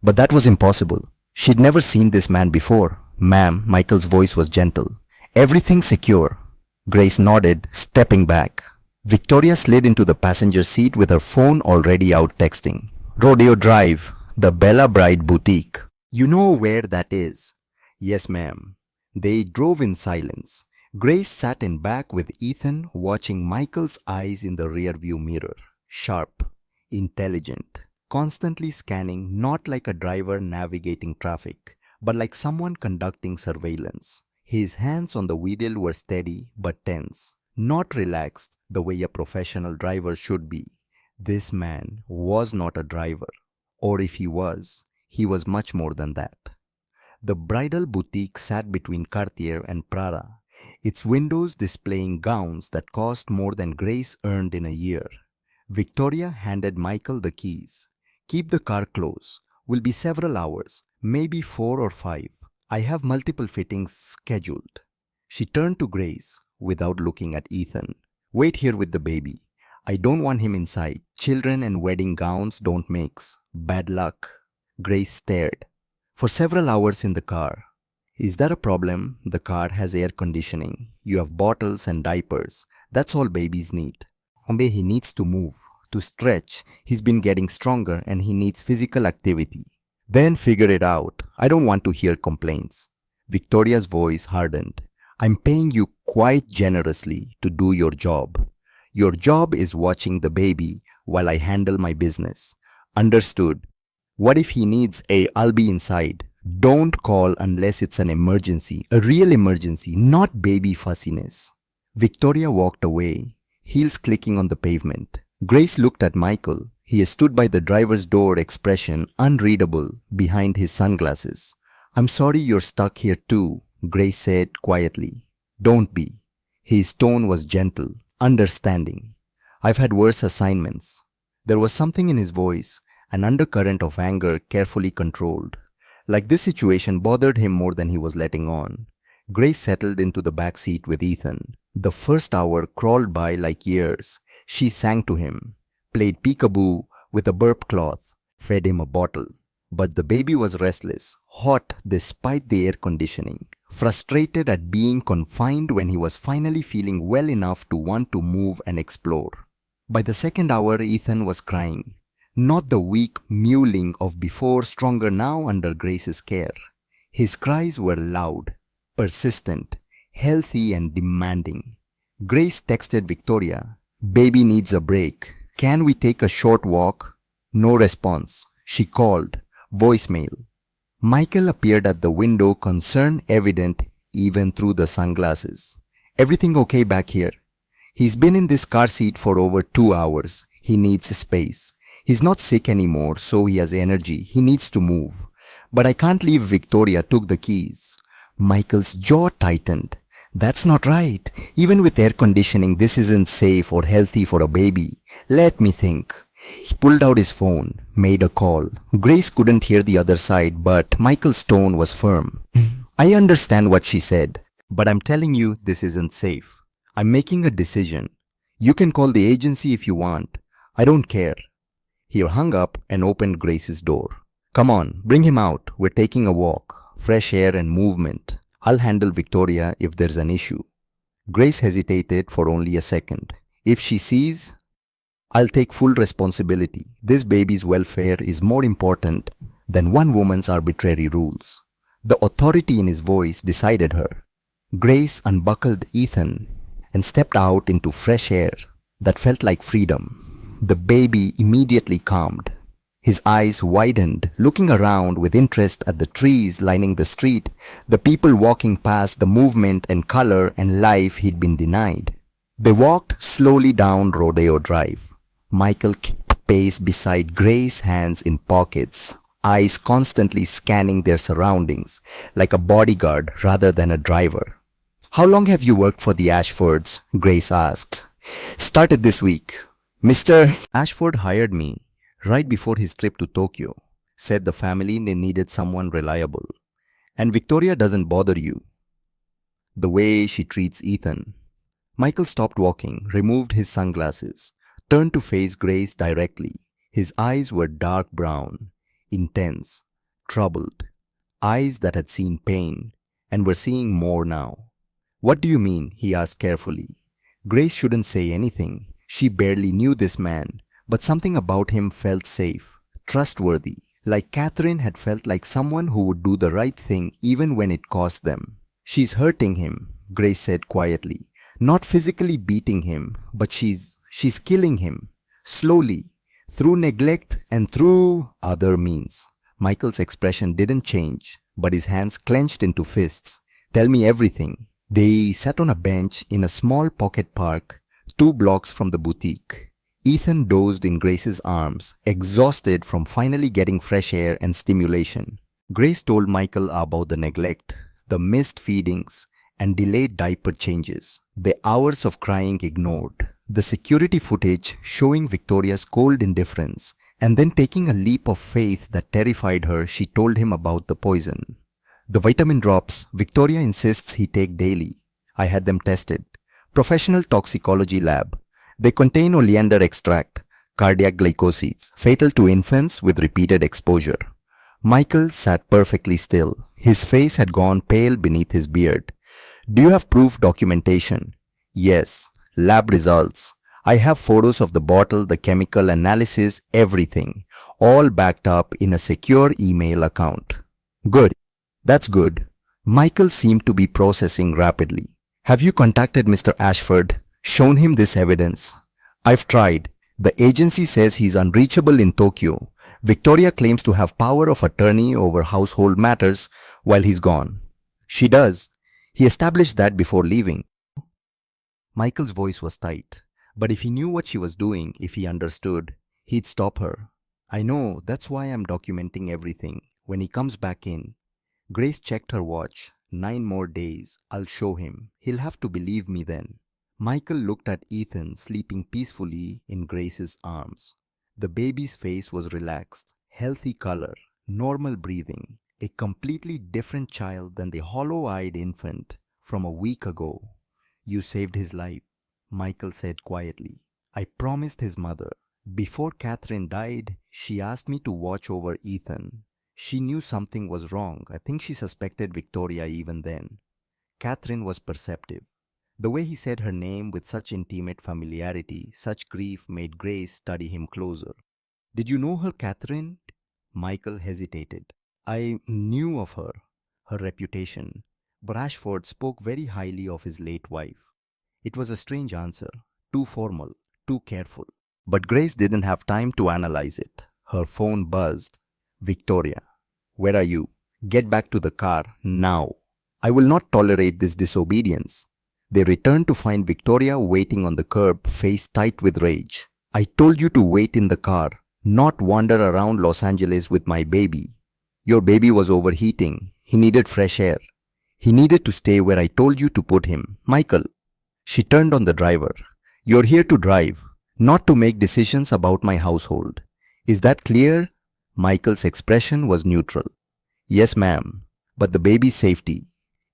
But that was impossible. She'd never seen this man before. "Ma'am," Michael's voice was gentle. "Everything secure." Grace nodded, stepping back. Victoria slid into the passenger seat with her phone already out texting. "Rodeo Drive, the Bella Bride Boutique. You know where that is?" "Yes, ma'am." They drove in silence. Grace sat in back with Ethan, watching Michael's eyes in the rearview mirror. Sharp, intelligent, constantly scanning, not like a driver navigating traffic, but like someone conducting surveillance. His hands on the wheel were steady but tense, not relaxed the way a professional driver should be. This man was not a driver, or if he was much more than that. The bridal boutique sat between Cartier and Prada, its windows displaying gowns that cost more than Grace earned in a year. Victoria handed Michael the keys. "Keep the car close. Will be several hours, maybe 4 or 5. I have multiple fittings scheduled." She turned to Grace without looking at Ethan. "Wait here with the baby. I don't want him inside. Children and wedding gowns don't mix. Bad luck. Grace stared. For several hours in the car. Is that a problem? The car has air conditioning. You have bottles and diapers. That's all babies need. Ambe, he needs to move, to stretch. He's been getting stronger and he needs physical activity. Then figure it out. I don't want to hear complaints. Victoria's voice hardened. I'm paying you quite generously to do your job. Your job is watching the baby while I handle my business. Understood? What if he needs I'll be inside. Don't call unless it's an emergency, a real emergency, not baby fussiness. Victoria walked away, heels clicking on the pavement. Grace looked at Michael. He stood by the driver's door, expression unreadable behind his sunglasses. I'm sorry you're stuck here too, Grace said quietly. Don't be. His tone was gentle, understanding. I've had worse assignments. There was something in his voice, an undercurrent of anger carefully controlled. Like this situation bothered him more than he was letting on. Grace settled into the back seat with Ethan. The first hour crawled by like years. She sang to him, played peekaboo with a burp cloth, fed him a bottle. But the baby was restless, hot despite the air conditioning, frustrated at being confined when he was finally feeling well enough to want to move and explore. By the second hour, Ethan was crying. Not the weak mewling of before, stronger now under Grace's care. His cries were loud, persistent, healthy and demanding. Grace texted Victoria, "Baby needs a break. Can we take a short walk?" No response. She called. Voicemail. Michael appeared at the window, concern evident even through the sunglasses. Everything okay back here? He's been in this car seat for over 2 hours. He needs space. He's not sick anymore, so he has energy. He needs to move. But I can't leave. Victoria took the keys. Michael's jaw tightened. That's not right. Even with air conditioning, this isn't safe or healthy for a baby. Let me think. He pulled out his phone, made a call. Grace couldn't hear the other side, but Michael's tone was firm. I understand what she said, but I'm telling you this isn't safe. I'm making a decision. You can call the agency if you want. I don't care. He hung up and opened Grace's door. Come on, bring him out. We're taking a walk. Fresh air and movement. I'll handle Victoria if there's an issue. Grace hesitated for only a second. If she sees, I'll take full responsibility. This baby's welfare is more important than one woman's arbitrary rules. The authority in his voice decided her. Grace unbuckled Ethan and stepped out into fresh air that felt like freedom. The baby immediately calmed. His eyes widened, looking around with interest at the trees lining the street, the people walking past, the movement and color and life he'd been denied. They walked slowly down Rodeo Drive. Michael kept pace beside Grace, hands in pockets, eyes constantly scanning their surroundings, like a bodyguard rather than a driver. How long have you worked for the Ashfords? Grace asked. Started this week. Mr. Ashford hired me right before his trip to Tokyo. Said the family needed someone reliable. And Victoria doesn't bother you. The way she treats Ethan. Michael stopped walking, removed his sunglasses, turned to face Grace directly. His eyes were dark brown, intense, troubled. Eyes that had seen pain and were seeing more now. What do you mean? He asked carefully. Grace shouldn't say anything. She barely knew this man, but something about him felt safe, trustworthy, like Catherine had felt like someone who would do the right thing even when it cost them. She's hurting him, Grace said quietly. Not physically beating him, but she's killing him. Slowly, through neglect and through other means. Michael's expression didn't change, but his hands clenched into fists. Tell me everything. They sat on a bench in a small pocket park, 2 blocks from the boutique. Ethan dozed in Grace's arms, exhausted from finally getting fresh air and stimulation. Grace told Michael about the neglect, the missed feedings, and delayed diaper changes, the hours of crying ignored, the security footage showing Victoria's cold indifference, and then taking a leap of faith that terrified her, she told him about the poison. The vitamin drops Victoria insists he take daily. I had them tested. Professional toxicology lab. They contain oleander extract, cardiac glycosides, fatal to infants with repeated exposure. Michael sat perfectly still. His face had gone pale beneath his beard. Do you have proof documentation? Yes. Lab results. I have photos of the bottle, the chemical analysis, everything. All backed up in a secure email account. Good. That's good. Michael seemed to be processing rapidly. Have you contacted Mr. Ashford? Shown him this evidence? I've tried. The agency says he's unreachable in Tokyo. Victoria claims to have power of attorney over household matters while he's gone. She does. He established that before leaving. Michael's voice was tight, but if he knew what she was doing, if he understood, he'd stop her. I know, that's why I'm documenting everything. When he comes back in. Grace checked her watch. 9 more days. I'll show him. He'll have to believe me then. Michael looked at Ethan sleeping peacefully in Grace's arms. The baby's face was relaxed, healthy color, normal breathing, a completely different child than the hollow-eyed infant from a week ago. You saved his life, Michael said quietly. I promised his mother. Before Catherine died, she asked me to watch over Ethan. She knew something was wrong. I think she suspected Victoria even then. Catherine was perceptive. The way he said her name with such intimate familiarity, such grief made Grace study him closer. Did you know her, Catherine? Michael hesitated. I knew of her reputation, but Ashford spoke very highly of his late wife. It was a strange answer, too formal, too careful. But Grace didn't have time to analyze it. Her phone buzzed. Victoria, where are you? Get back to the car, now. I will not tolerate this disobedience. They returned to find Victoria waiting on the curb, face tight with rage. I told you to wait in the car, not wander around Los Angeles with my baby. Your baby was overheating. He needed fresh air. He needed to stay where I told you to put him. Michael. She turned on the driver. You're here to drive, not to make decisions about my household. Is that clear? Michael's expression was neutral. Yes, ma'am, but the baby's safety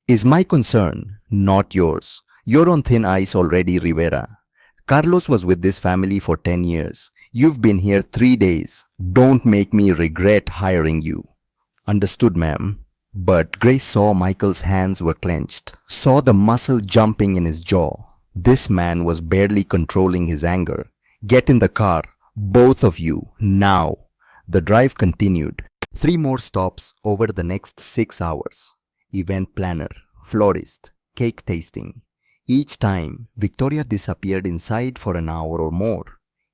is my concern, not yours. You're on thin ice already, Rivera. Carlos was with this family for 10 years. You've been here 3 days. Don't make me regret hiring you. Understood, ma'am. But Grace saw Michael's hands were clenched, saw the muscle jumping in his jaw. This man was barely controlling his anger. Get in the car, both of you, now. The drive continued. 3 more stops over the next 6 hours. Event planner, florist, cake tasting. Each time, Victoria disappeared inside for an hour or more.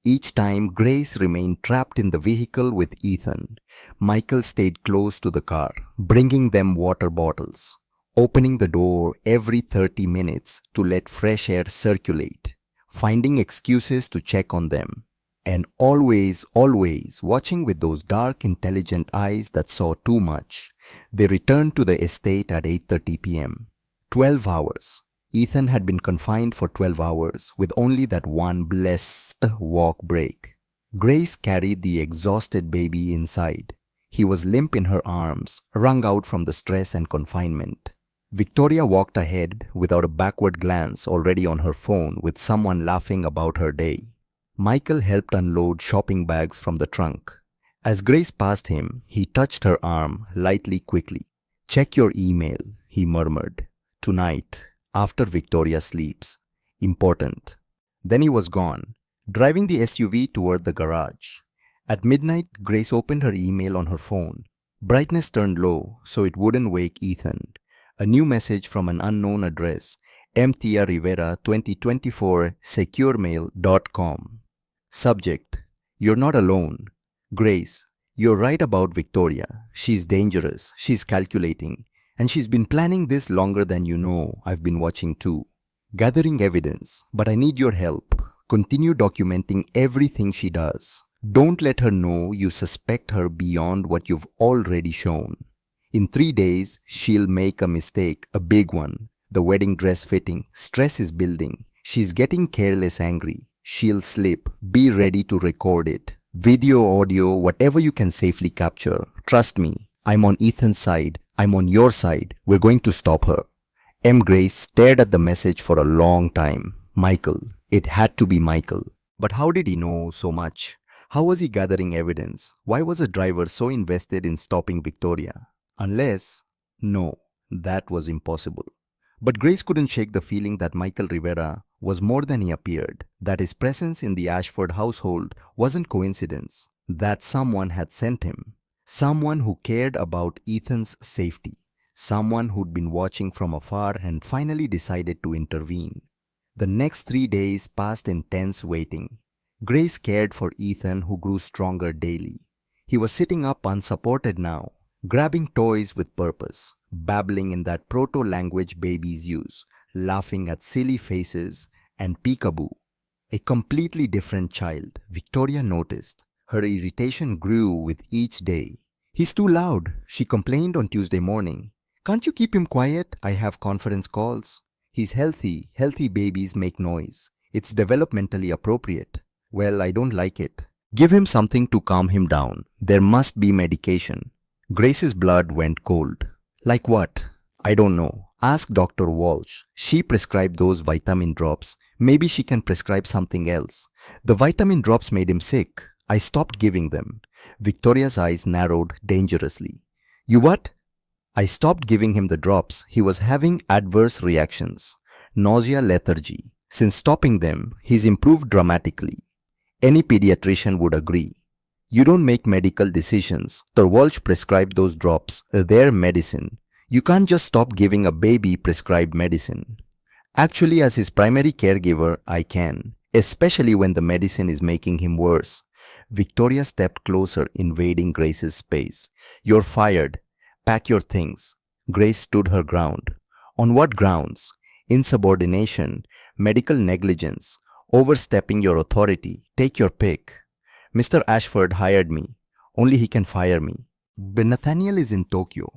Each time, Grace remained trapped in the vehicle with Ethan. Michael stayed close to the car, bringing them water bottles, opening the door every 30 minutes to let fresh air circulate, finding excuses to check on them, and always watching with those dark, intelligent eyes that saw too much. They returned to the estate at 8:30 p.m. 12 hours. Ethan had been confined for 12 hours with only that one blessed walk break. Grace carried the exhausted baby inside. He was limp in her arms, wrung out from the stress and confinement. Victoria walked ahead without a backward glance, already on her phone with someone laughing about her day. Michael helped unload shopping bags from the trunk. As Grace passed him, he touched her arm lightly, quickly. Check your email, he murmured. Tonight, after Victoria sleeps. Important. Then he was gone, driving the SUV toward the garage. At midnight, Grace opened her email on her phone. Brightness turned low so it wouldn't wake Ethan. A new message from an unknown address, Mtia Rivera 2024 securemail.com. Subject: You're not alone. Grace, you're right about Victoria. She's dangerous, she's calculating, and she's been planning this longer than you know. I've been watching too. Gathering evidence, but I need your help. Continue documenting everything she does. Don't let her know you suspect her beyond what you've already shown. In 3 days, she'll make a mistake, a big one. The wedding dress fitting, stress is building. She's getting careless, angry. She'll slip. Be ready to record it. Video, audio, whatever you can safely capture. Trust me, I'm on Ethan's side. I'm on your side. We're going to stop her. M. Grace stared at the message for a long time. Michael, It had to be Michael. But how did he know so much? How was he gathering evidence? Why was a driver so invested in stopping Victoria? No, that was impossible. But Grace couldn't shake the feeling that Michael Rivera was more than he appeared, that his presence in the Ashford household wasn't coincidence, that someone had sent him, someone who cared about Ethan's safety, someone who'd been watching from afar and finally decided to intervene. The next 3 days passed in tense waiting. Grace cared for Ethan, who grew stronger daily. He was sitting up unsupported now, grabbing toys with purpose, babbling in that proto-language babies use, laughing at silly faces and peekaboo. A completely different child, Victoria noticed. Her irritation grew with each day. "He's too loud," she complained on Tuesday morning. "Can't you keep him quiet? I have conference calls." "He's healthy. Healthy babies make noise. It's developmentally appropriate." "Well, I don't like it." "Give him something to calm him down. There must be medication." Grace's blood went cold. "Like what?" "I don't know. Ask Dr. Walsh. She prescribed those vitamin drops. Maybe she can prescribe something else." "The vitamin drops made him sick. I stopped giving them." Victoria's eyes narrowed dangerously. "You what?" "I stopped giving him the drops. He was having adverse reactions. Nausea, lethargy. Since stopping them, he's improved dramatically. Any pediatrician would agree." "You don't make medical decisions. Dr. Walsh prescribed those drops. They're medicine. You can't just stop giving a baby prescribed medicine." "Actually, as his primary caregiver, I can, especially when the medicine is making him worse." Victoria stepped closer, invading Grace's space. "You're fired. Pack your things." Grace stood her ground. "On what grounds?" "Insubordination, medical negligence, overstepping your authority. Take your pick." "Mr. Ashford hired me. Only he can fire me." "But Nathaniel is in Tokyo,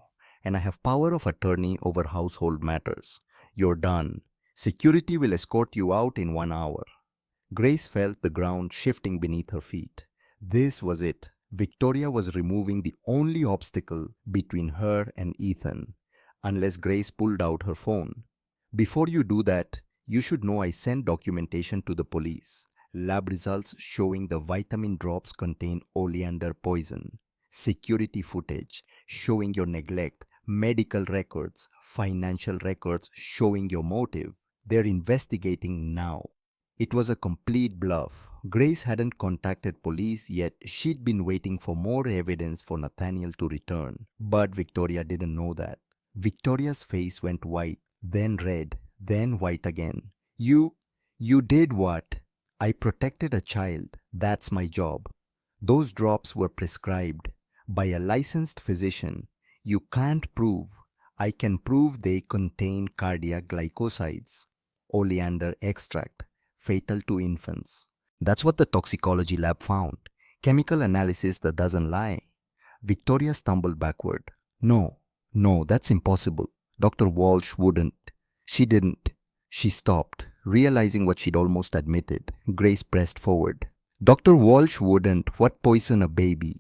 and I have power of attorney over household matters. You're done. Security will escort you out in 1 hour." Grace felt the ground shifting beneath her feet. This was it. Victoria was removing the only obstacle between her and Ethan, unless Grace pulled out her phone. "Before you do that, you should know I sent documentation to the police. Lab results showing the vitamin drops contain oleander poison. Security footage showing your neglect. Medical records, financial records showing your motive. They're investigating now." It was a complete bluff. Grace hadn't contacted police yet. She'd been waiting for more evidence for Nathaniel to return. But Victoria didn't know that. Victoria's face went white, then red, then white again. You did what?" "I protected a child. That's my job. Those drops were prescribed by a licensed physician. You can't prove." "I can prove they contain cardiac glycosides. Oleander extract. Fatal to infants." "That's what the toxicology lab found. Chemical analysis that doesn't lie." Victoria stumbled backward. No, that's impossible. Dr. Walsh wouldn't." "She didn't." She stopped, realizing what she'd almost admitted. Grace pressed forward. "Dr. Walsh wouldn't. What poison a baby?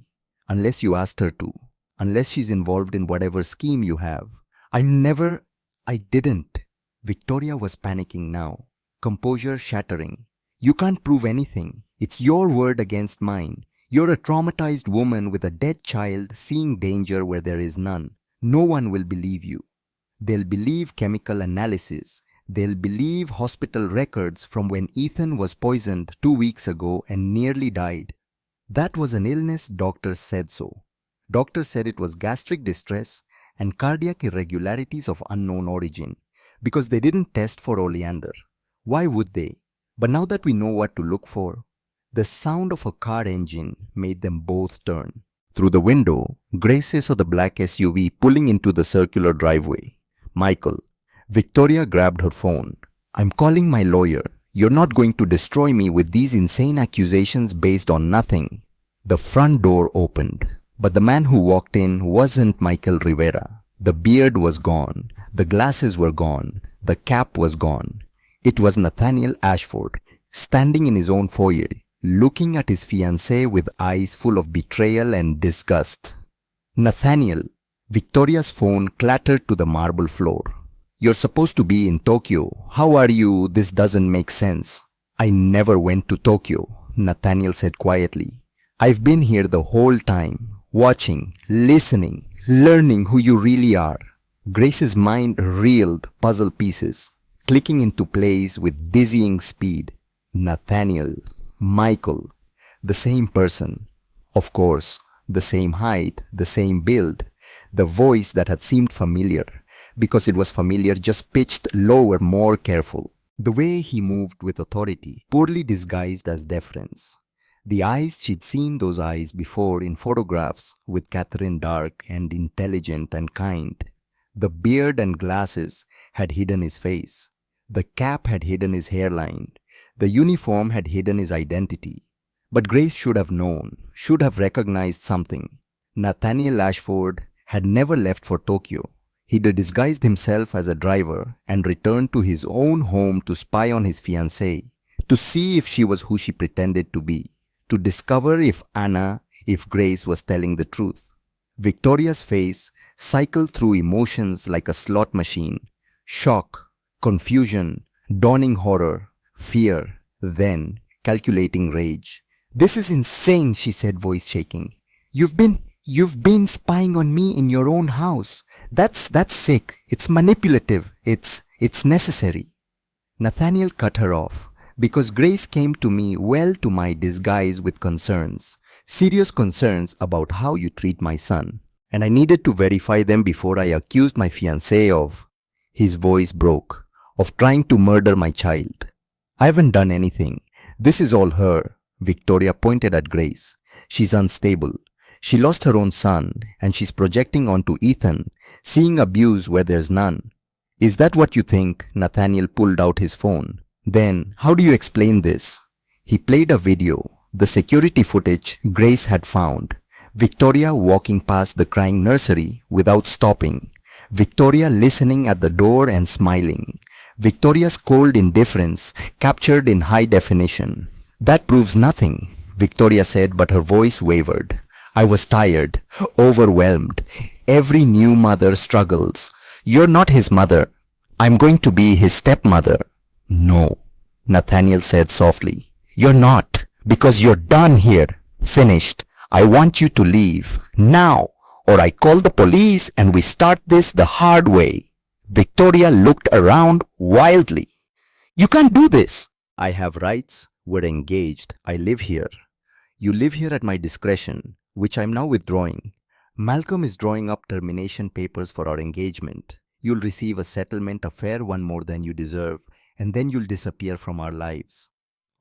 Unless you asked her to. Unless she's involved in whatever scheme you have." I didn't." Victoria was panicking now, composure shattering. "You can't prove anything. It's your word against mine. You're a traumatized woman with a dead child seeing danger where there is none. No one will believe you. They'll believe chemical analysis. They'll believe hospital records from when Ethan was poisoned 2 weeks ago and nearly died. That was an illness, doctors said so. Doctors said it was gastric distress and cardiac irregularities of unknown origin, because they didn't test for oleander. Why would they? But now that we know what to look for, the sound of a car engine made them both turn. Through the window, Grace saw the black SUV pulling into the circular driveway. "Michael." Victoria grabbed her phone. "I'm calling my lawyer. You're not going to destroy me with these insane accusations based on nothing." The front door opened, but the man who walked in wasn't Michael Rivera. The beard was gone. The glasses were gone. The cap was gone. It was Nathaniel Ashford, standing in his own foyer, looking at his fiancée with eyes full of betrayal and disgust. "Nathaniel." Victoria's phone clattered to the marble floor. "You're supposed to be in Tokyo. How are you? This doesn't make sense." I never went to Tokyo, Nathaniel said quietly. I've been here the whole time, watching, listening, learning who you really are. Grace's mind reeled puzzle pieces, clicking into place with dizzying speed. Nathaniel, Michael, the same person. Of course, the same height, the same build. The voice that had seemed familiar, because it was familiar, just pitched lower, more careful. The way he moved with authority, poorly disguised as deference. The eyes, she'd seen those eyes before in photographs with Catherine, dark and intelligent and kind. The beard and glasses had hidden his face. The cap had hidden his hairline. The uniform had hidden his identity. But Grace should have known, should have recognized something. Nathaniel Ashford had never left for Tokyo. He'd disguised himself as a driver and returned to his own home to spy on his fiancée, to see if she was who she pretended to be, to discover if Grace was telling the truth. Victoria's face cycled through emotions like a slot machine. Shock, confusion, dawning horror, fear, then calculating rage. "This is insane," she said, voice shaking. You've been spying on me in your own house. That's sick. It's manipulative. It's necessary." Nathaniel cut her off, because Grace came to me well to my disguise with concerns, serious concerns about how you treat my son, and I needed to verify them before I accused my fiancé of, his voice broke, of trying to murder my child. "I haven't done anything. This is all her." Victoria pointed at Grace. "She's unstable. She lost her own son, and she's projecting onto Ethan, seeing abuse where there's none." "Is that what you think?" Nathaniel pulled out his phone. "Then, how do you explain this?" He played a video, the security footage Grace had found. Victoria walking past the crying nursery without stopping. Victoria listening at the door and smiling. Victoria's cold indifference captured in high definition. "That proves nothing," Victoria said, but her voice wavered. "I was tired, overwhelmed. Every new mother struggles. You're not his mother. I'm going to be his stepmother." "No," Nathaniel said softly. "You're not, because you're done here. Finished. I want you to leave. Now, or I call the police and we start this the hard way." Victoria looked around wildly. "You can't do this." "I have rights. We're engaged. I live here. You live here at my discretion, which I'm now withdrawing. Malcolm is drawing up termination papers for our engagement. You'll receive a settlement, a fair one more than you deserve, and then you'll disappear from our lives."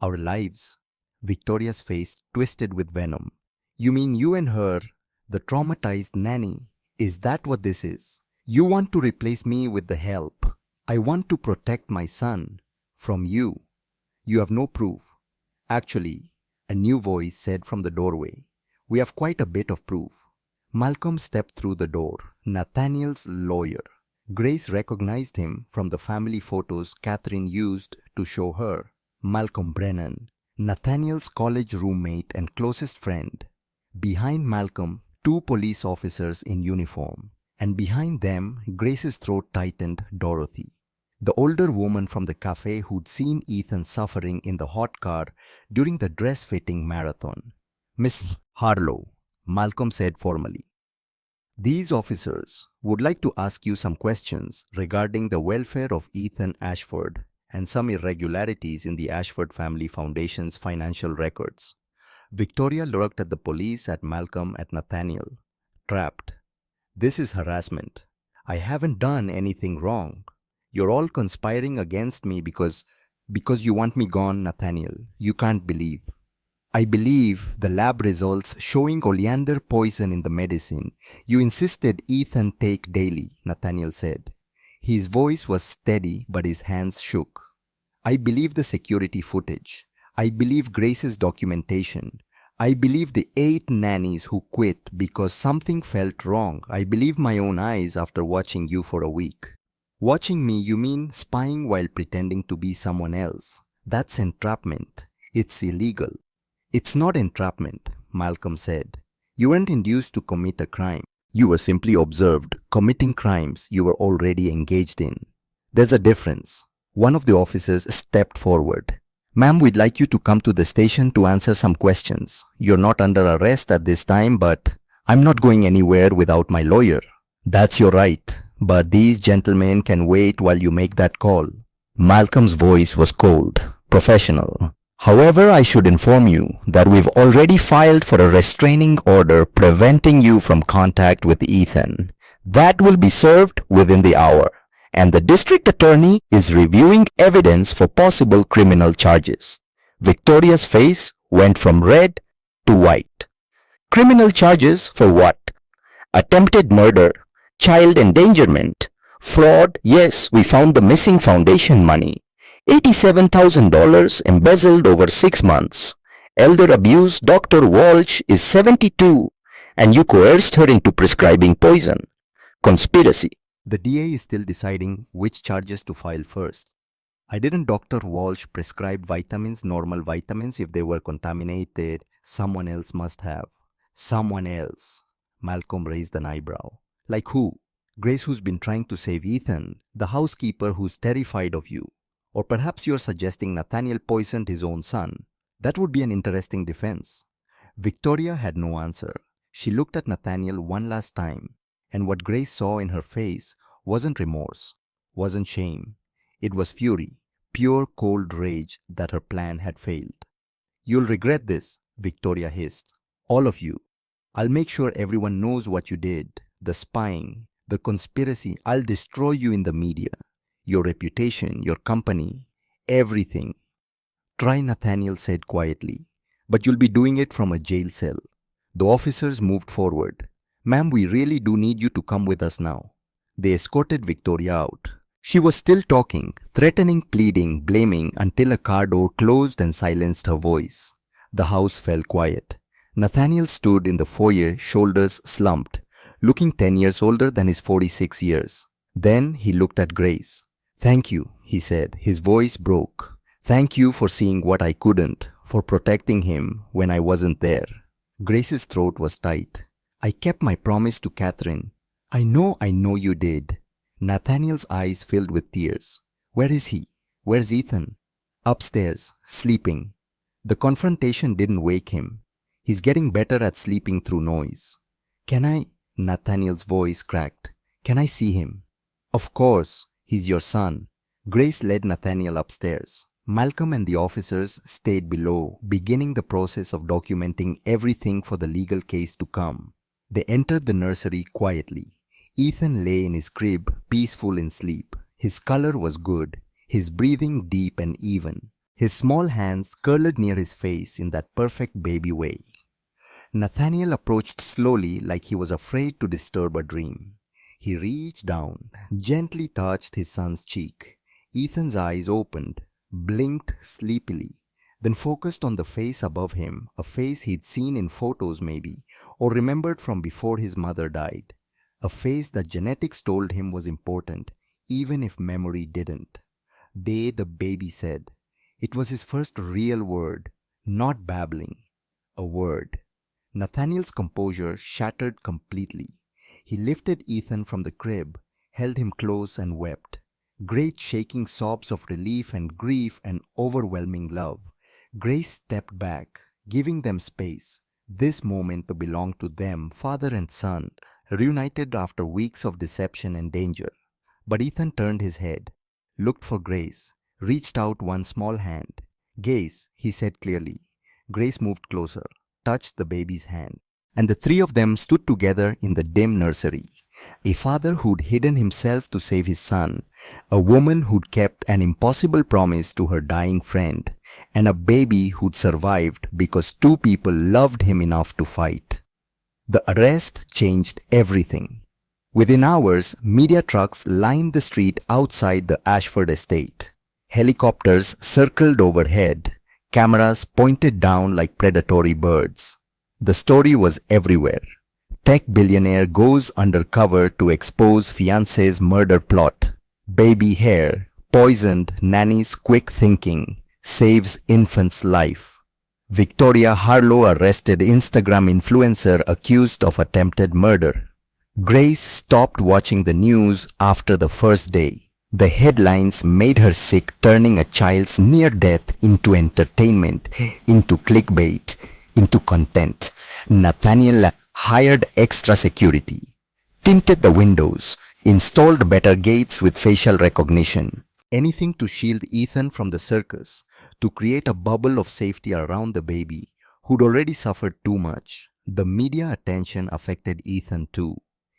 "Our lives?" Victoria's face twisted with venom. "You mean you and her, the traumatized nanny? Is that what this is? You want to replace me with the help. I want to protect my son. From you. You have no proof." "Actually," a new voice said from the doorway, "we have quite a bit of proof." Malcolm stepped through the door, Nathaniel's lawyer. Grace recognized him from the family photos Catherine used to show her. Malcolm Brennan, Nathaniel's college roommate and closest friend. Behind Malcolm, 2 police officers in uniform. And behind them, Grace's throat tightened, Dorothy. The older woman from the cafe who'd seen Ethan suffering in the hot car during the dress-fitting marathon. "Miss Harlow," Malcolm said formally. "These officers would like to ask you some questions regarding the welfare of Ethan Ashford and some irregularities in the Ashford Family Foundation's financial records." Victoria looked at the police, at Malcolm, at Nathaniel. Trapped. "This is harassment. I haven't done anything wrong. You're all conspiring against me because you want me gone, Nathaniel. You can't believe." "I believe the lab results showing oleander poison in the medicine you insisted Ethan take daily," Nathaniel said. His voice was steady, but his hands shook. "I believe the security footage. I believe Grace's documentation. I believe the 8 nannies who quit because something felt wrong. I believe my own eyes after watching you for a week." "Watching me, you mean spying while pretending to be someone else? That's entrapment. It's illegal." "It's not entrapment," Malcolm said. "You weren't induced to commit a crime. You were simply observed committing crimes you were already engaged in. There's a difference." One of the officers stepped forward. Ma'am, we'd like you to come to the station to answer some questions. You're not under arrest at this time, but I'm not going anywhere without my lawyer. That's your right, but these gentlemen can wait while you make that call. Malcolm's voice was cold, professional. However, I should inform you that we've already filed for a restraining order preventing you from contact with Ethan. That will be served within the hour, and the district attorney is reviewing evidence for possible criminal charges. Victoria's face went from red to white. Criminal charges for what? Attempted murder, child endangerment, fraud. Yes, we found the missing foundation money. $87,000 embezzled over 6 months. Elder abuse. Dr. Walsh is 72 and you coerced her into prescribing poison. Conspiracy. The DA is still deciding which charges to file first. I didn't Dr. Walsh prescribe vitamins, normal vitamins. If they were contaminated, someone else must have. Someone else. Malcolm raised an eyebrow. Like who? Grace, who's been trying to save Ethan, the housekeeper who's terrified of you. Or perhaps you're suggesting Nathaniel poisoned his own son. That would be an interesting defense. Victoria had no answer. She looked at Nathaniel one last time, and what Grace saw in her face wasn't remorse, wasn't shame. It was fury, pure cold rage that her plan had failed. You'll regret this, Victoria hissed. All of you. I'll make sure everyone knows what you did. The spying, the conspiracy. I'll destroy you in the media. Your reputation, your company, everything. Try, Nathaniel said quietly, but you'll be doing it from a jail cell. The officers moved forward. Ma'am, we really do need you to come with us now. They escorted Victoria out. She was still talking, threatening, pleading, blaming until a car door closed and silenced her voice. The house fell quiet. Nathaniel stood in the foyer, shoulders slumped, looking 10 years older than his 46 years. Then he looked at Grace. Thank you, he said. His voice broke. Thank you for seeing what I couldn't, for protecting him when I wasn't there. Grace's throat was tight. I kept my promise to Catherine. I know you did. Nathaniel's eyes filled with tears. Where is he? Where's Ethan? Upstairs, sleeping. The confrontation didn't wake him. He's getting better at sleeping through noise. Can I? Nathaniel's voice cracked. Can I see him? Of course. He's your son. Grace led Nathaniel upstairs. Malcolm and the officers stayed below, beginning the process of documenting everything for the legal case to come. They entered the nursery quietly. Ethan lay in his crib, peaceful in sleep. His color was good, his breathing deep and even. His small hands curled near his face in that perfect baby way. Nathaniel approached slowly like he was afraid to disturb a dream. He reached down, gently touched his son's cheek. Ethan's eyes opened, blinked sleepily, then focused on the face above him, a face he'd seen in photos maybe, or remembered from before his mother died. A face that genetics told him was important, even if memory didn't. They, the baby, said. It was his first real word, not babbling. A word. Nathaniel's composure shattered completely. He lifted Ethan from the crib, held him close and wept. Great shaking sobs of relief and grief and overwhelming love. Grace stepped back, giving them space. This moment belonged to them, father and son, reunited after weeks of deception and danger. But Ethan turned his head, looked for Grace, reached out one small hand. Gaze, he said clearly. Grace moved closer, touched the baby's hand. And the three of them stood together in the dim nursery. A father who'd hidden himself to save his son, a woman who'd kept an impossible promise to her dying friend, and a baby who'd survived because two people loved him enough to fight. The arrest changed everything. Within hours, media trucks lined the street outside the Ashford estate. Helicopters circled overhead, cameras pointed down like predatory birds. The story was everywhere. Tech billionaire goes undercover to expose fiancé's murder plot. Baby hair, poisoned nanny's quick thinking, saves infant's life. Victoria Harlow arrested Instagram influencer accused of attempted murder. Grace stopped watching the news after the first day. The headlines made her sick, turning a child's near death into entertainment, into clickbait, into content. Nathaniel hired extra security, tinted the windows, installed better gates with facial recognition. Anything to shield Ethan from the circus, to create a bubble of safety around the baby, who'd already suffered too much. The media attention affected Ethan too.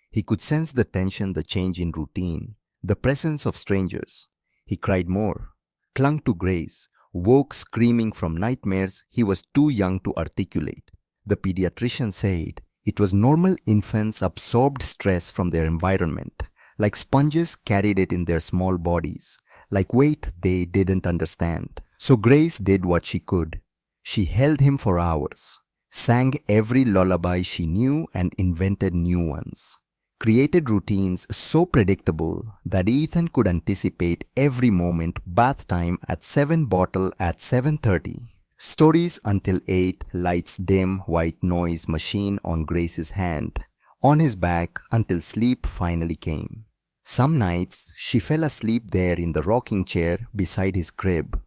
He could sense the tension, the change in routine, the presence of strangers. He cried more, clung to Grace, woke screaming from nightmares he was too young to articulate. The pediatrician said it was normal. Infants absorbed stress from their environment, like sponges carried it in their small bodies, like weight they didn't understand. So Grace did what she could. She held him for hours, sang every lullaby she knew and invented new ones. Created routines so predictable that Ethan could anticipate every moment. Bath time at 7, bottle at 7:30. Stories until 8, lights dim, white noise machine on Grace's hand, on his back until sleep finally came. Some nights she fell asleep there in the rocking chair beside his crib,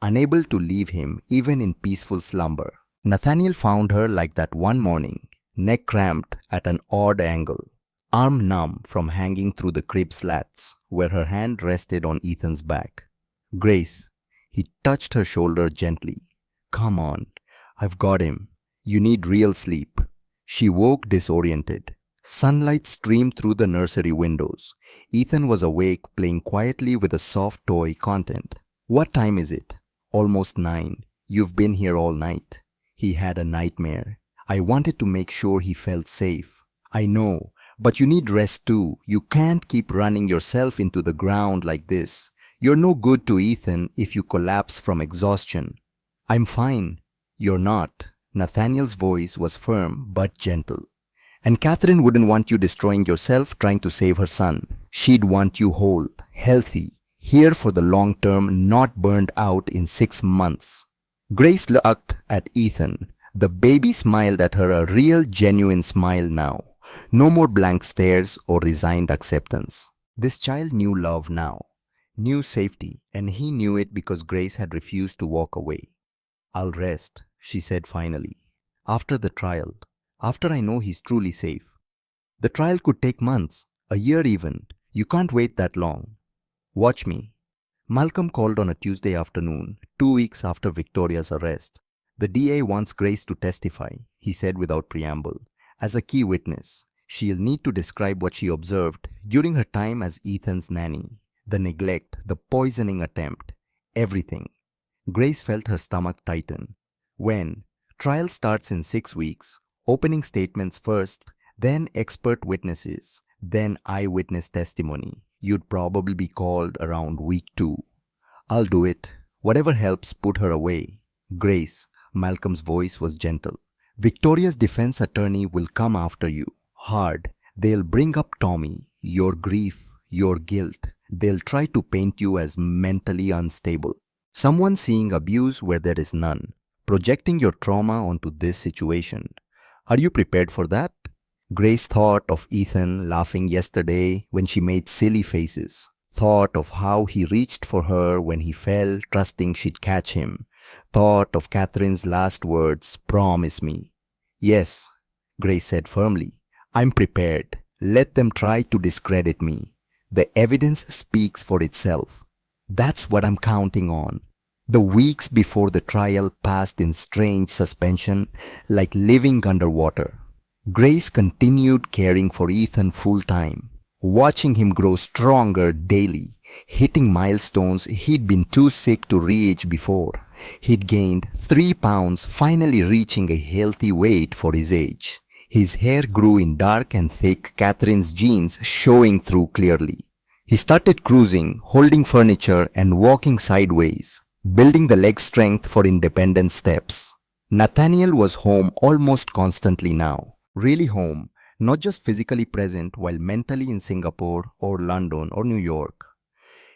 unable to leave him even in peaceful slumber. Nathaniel found her like that one morning, neck cramped at an odd angle, arm numb from hanging through the crib slats where her hand rested on Ethan's back. Grace, he touched her shoulder gently. Come on, I've got him. You need real sleep. She woke disoriented. Sunlight streamed through the nursery windows. Ethan was awake, playing quietly with a soft toy content. What time is it? Almost 9. You've been here all night. He had a nightmare. I wanted to make sure he felt safe. I know, but you need rest too. You can't keep running yourself into the ground like this. You're no good to Ethan if you collapse from exhaustion. I'm fine. You're not. Nathaniel's voice was firm but gentle. And Catherine wouldn't want you destroying yourself trying to save her son. She'd want you whole, healthy, here for the long term, not burned out in 6 months. Grace looked at Ethan. The baby smiled at her, a real, genuine smile now. No more blank stares or resigned acceptance. This child knew love now, knew safety, and he knew it because Grace had refused to walk away. I'll rest, she said finally. After the trial, after I know he's truly safe. The trial could take months, a year even. You can't wait that long. Watch me. Malcolm called on a Tuesday afternoon, 2 weeks after Victoria's arrest. The DA wants Grace to testify, he said without preamble. As a key witness, she'll need to describe what she observed during her time as Ethan's nanny. The neglect, the poisoning attempt, everything. Grace felt her stomach tighten. When trial starts in 6 weeks, opening statements first, then expert witnesses, then eyewitness testimony. You'd probably be called around week 2. I'll do it. Whatever helps put her away. Grace, Malcolm's voice was gentle. Victoria's defense attorney will come after you. Hard. They'll bring up Tommy, your grief, your guilt. They'll try to paint you as mentally unstable. Someone seeing abuse where there is none. Projecting your trauma onto this situation. Are you prepared for that? Grace thought of Ethan laughing yesterday when she made silly faces. Thought of how he reached for her when he fell, trusting she'd catch him. Thought of Catherine's last words, promise me. Yes, Grace said firmly. I'm prepared. Let them try to discredit me. The evidence speaks for itself. That's what I'm counting on. The weeks before the trial passed in strange suspension, like living underwater. Grace continued caring for Ethan full time, watching him grow stronger daily, hitting milestones he'd been too sick to reach before. He'd gained 3 pounds, finally reaching a healthy weight for his age. His hair grew in dark and thick, Catherine's jeans showing through clearly. He started cruising, holding furniture and walking sideways, building the leg strength for independent steps. Nathaniel was home almost constantly now. Really home, not just physically present while mentally in Singapore or London or New York.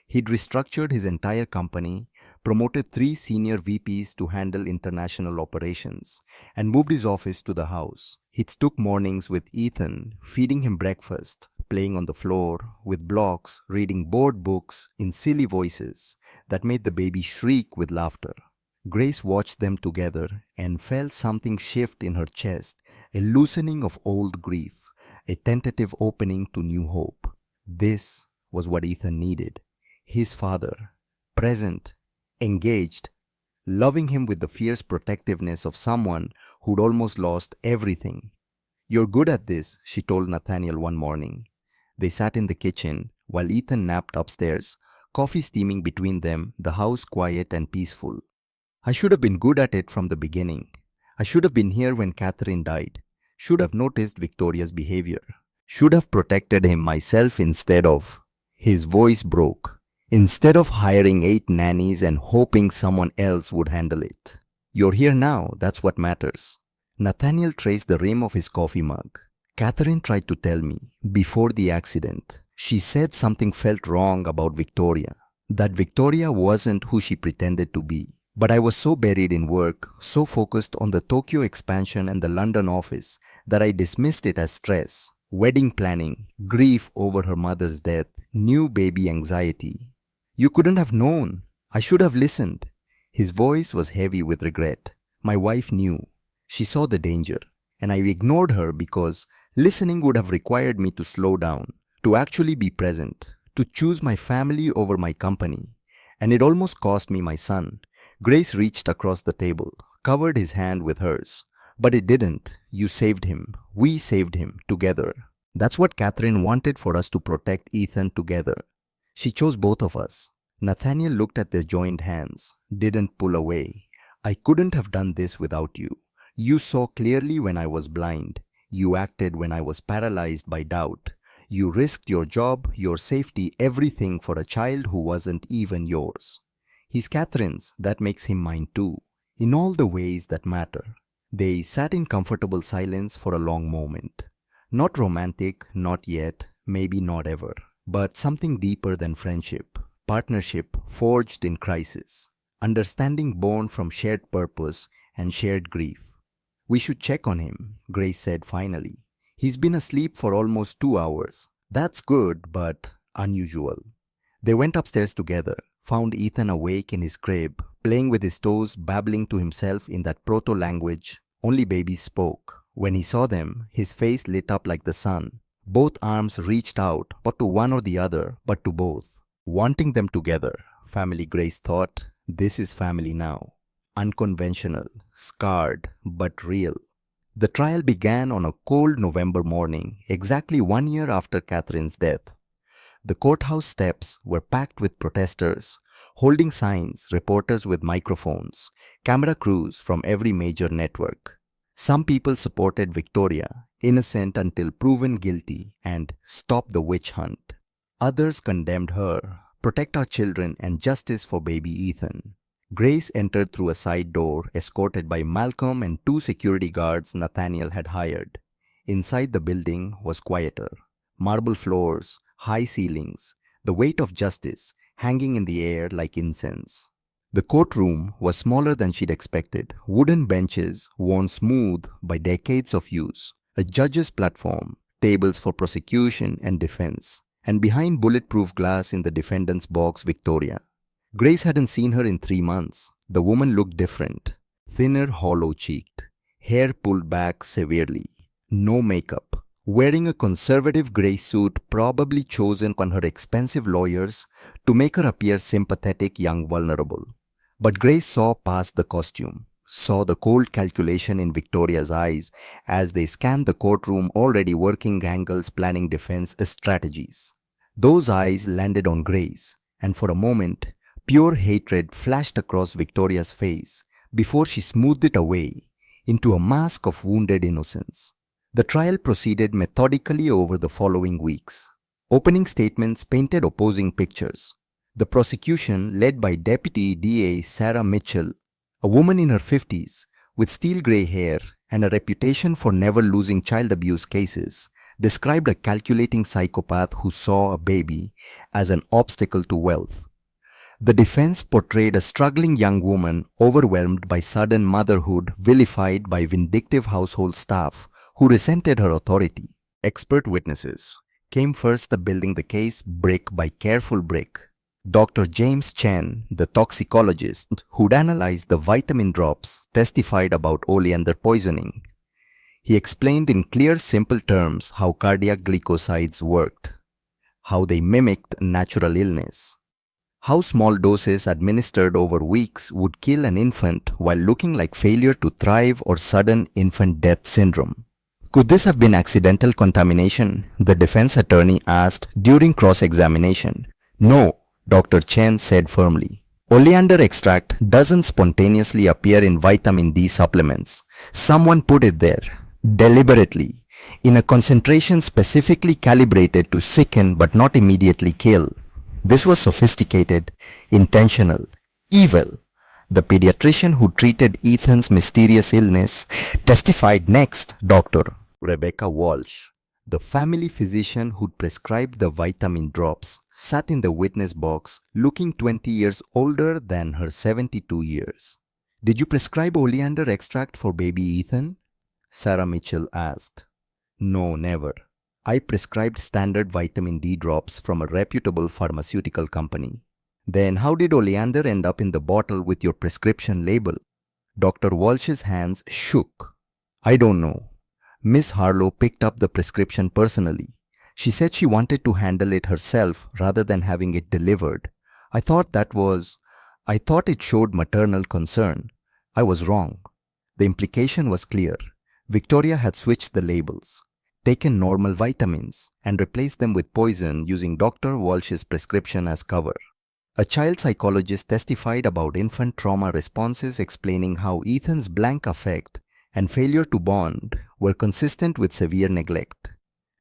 He'd restructured his entire company, promoted 3 senior VPs to handle international operations, and moved his office to the house. He took mornings with Ethan, feeding him breakfast, playing on the floor, with blocks, reading board books in silly voices that made the baby shriek with laughter. Grace watched them together and felt something shift in her chest, a loosening of old grief, a tentative opening to new hope. This was what Ethan needed. His father, present, engaged, loving him with the fierce protectiveness of someone who'd almost lost everything. "You're good at this," she told Nathaniel one morning. They sat in the kitchen while Ethan napped upstairs, coffee steaming between them, the house quiet and peaceful. "I should have been good at it from the beginning. I should have been here when Catherine died. Should have noticed Victoria's behavior. Should have protected him myself instead of..." His voice broke. "Instead of hiring 8 nannies and hoping someone else would handle it. You're here now, that's what matters." Nathaniel traced the rim of his coffee mug. "Catherine tried to tell me, before the accident, she said something felt wrong about Victoria. That Victoria wasn't who she pretended to be. But I was so buried in work, so focused on the Tokyo expansion and the London office, that I dismissed it as stress. Wedding planning, grief over her mother's death, new baby anxiety. You couldn't have known. I should have listened." His voice was heavy with regret. "My wife knew. She saw the danger, and I ignored her because listening would have required me to slow down, to actually be present, to choose my family over my company. And it almost cost me my son." Grace reached across the table, covered his hand with hers. "But it didn't. You saved him. We saved him, together. That's what Catherine wanted for us to protect Ethan together. She chose both of us." Nathaniel looked at their joined hands, didn't pull away. "I couldn't have done this without you. You saw clearly when I was blind. You acted when I was paralyzed by doubt. You risked your job, your safety, everything for a child who wasn't even yours. He's Catherine's, that makes him mine too, in all the ways that matter." They sat in comfortable silence for a long moment. Not romantic, not yet, maybe not ever, but something deeper than friendship, partnership forged in crisis, understanding born from shared purpose and shared grief. "We should check on him," Grace said finally. "He's been asleep for almost 2 hours. That's good, but unusual." They went upstairs together, found Ethan awake in his crib, playing with his toes, babbling to himself in that proto-language only babies spoke. When he saw them, his face lit up like the sun. Both arms reached out, not to one or the other, but to both. Wanting them together, family, Grace thought. This is family now. Unconventional, scarred, but real. The trial began on a cold November morning, exactly 1 year after Catherine's death. The courthouse steps were packed with protesters, holding signs, reporters with microphones, camera crews from every major network. Some people supported Victoria, innocent until proven guilty, and stop the witch hunt. Others condemned her, protect our children and justice for baby Ethan. Grace entered through a side door, escorted by Malcolm and 2 security guards Nathaniel had hired. Inside the building was quieter. Marble floors, high ceilings, the weight of justice hanging in the air like incense. The courtroom was smaller than she'd expected. Wooden benches worn smooth by decades of use, a judge's platform, tables for prosecution and defense, and behind bulletproof glass in the defendant's box, Victoria. Grace hadn't seen her in 3 months. The woman looked different, thinner, hollow-cheeked, hair pulled back severely, no makeup, wearing a conservative grey suit probably chosen by her expensive lawyers to make her appear sympathetic, young, vulnerable. But Grace saw past the costume, saw the cold calculation in Victoria's eyes as they scanned the courtroom, already working angles, planning defense strategies. Those eyes landed on Grace, and for a moment, pure hatred flashed across Victoria's face before she smoothed it away into a mask of wounded innocence. The trial proceeded methodically over the following weeks. Opening statements painted opposing pictures. The prosecution, led by Deputy DA Sarah Mitchell, a woman in her 50s with steel grey hair and a reputation for never losing child abuse cases, described a calculating psychopath who saw a baby as an obstacle to wealth. The defense portrayed a struggling young woman overwhelmed by sudden motherhood, vilified by vindictive household staff who resented her authority. Expert witnesses. came first the building the case brick by careful brick. Dr. James Chen, the toxicologist who'd analyzed the vitamin drops, testified about oleander poisoning. He explained in clear, simple terms how cardiac glycosides worked, how they mimicked natural illness, how small doses administered over weeks would kill an infant while looking like failure to thrive or sudden infant death syndrome. Could this have been accidental contamination? The defense attorney asked during cross-examination. No, Dr. Chen said firmly. Oleander extract doesn't spontaneously appear in vitamin D supplements. Someone put it there, deliberately, in a concentration specifically calibrated to sicken but not immediately kill. This was sophisticated, intentional, evil. The pediatrician who treated Ethan's mysterious illness testified next. Dr. Rebecca Walsh, the family physician who'd prescribed the vitamin drops, sat in the witness box looking 20 years older than her 72 years. Did you prescribe oleander extract for baby Ethan? Sarah Mitchell asked. No, never. I prescribed standard vitamin D drops from a reputable pharmaceutical company. Then how did oleander end up in the bottle with your prescription label? Dr. Walsh's hands shook. I don't know. Miss Harlow picked up the prescription personally. She said she wanted to handle it herself rather than having it delivered. I thought it showed maternal concern. I was wrong. The implication was clear. Victoria had switched the labels, taken normal vitamins, and replaced them with poison using Dr. Walsh's prescription as cover. A child psychologist testified about infant trauma responses, explaining how Ethan's blank affect and failure to bond were consistent with severe neglect.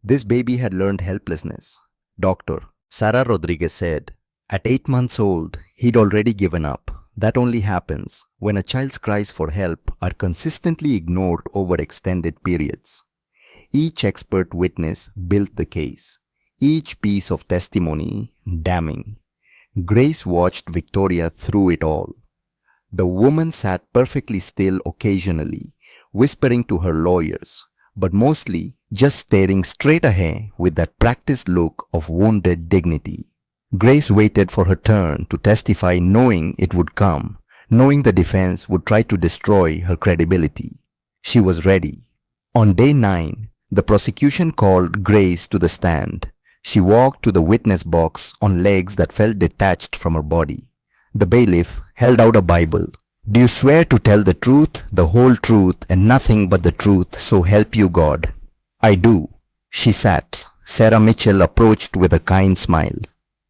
This baby had learned helplessness. Dr. Sarah Rodriguez said, at 8 months old, he'd already given up. That only happens when a child's cries for help are consistently ignored over extended periods. Each expert witness built the case, each piece of testimony damning. Grace watched Victoria through it all. The woman sat perfectly still occasionally, whispering to her lawyers, but mostly just staring straight ahead with that practiced look of wounded dignity. Grace waited for her turn to testify, knowing it would come, knowing the defense would try to destroy her credibility. She was ready. On day 9, the prosecution called Grace to the stand. She walked to the witness box on legs that felt detached from her body. The bailiff held out a Bible. Do you swear to tell the truth, the whole truth, and nothing but the truth, so help you God? I do. She sat. Sarah Mitchell approached with a kind smile.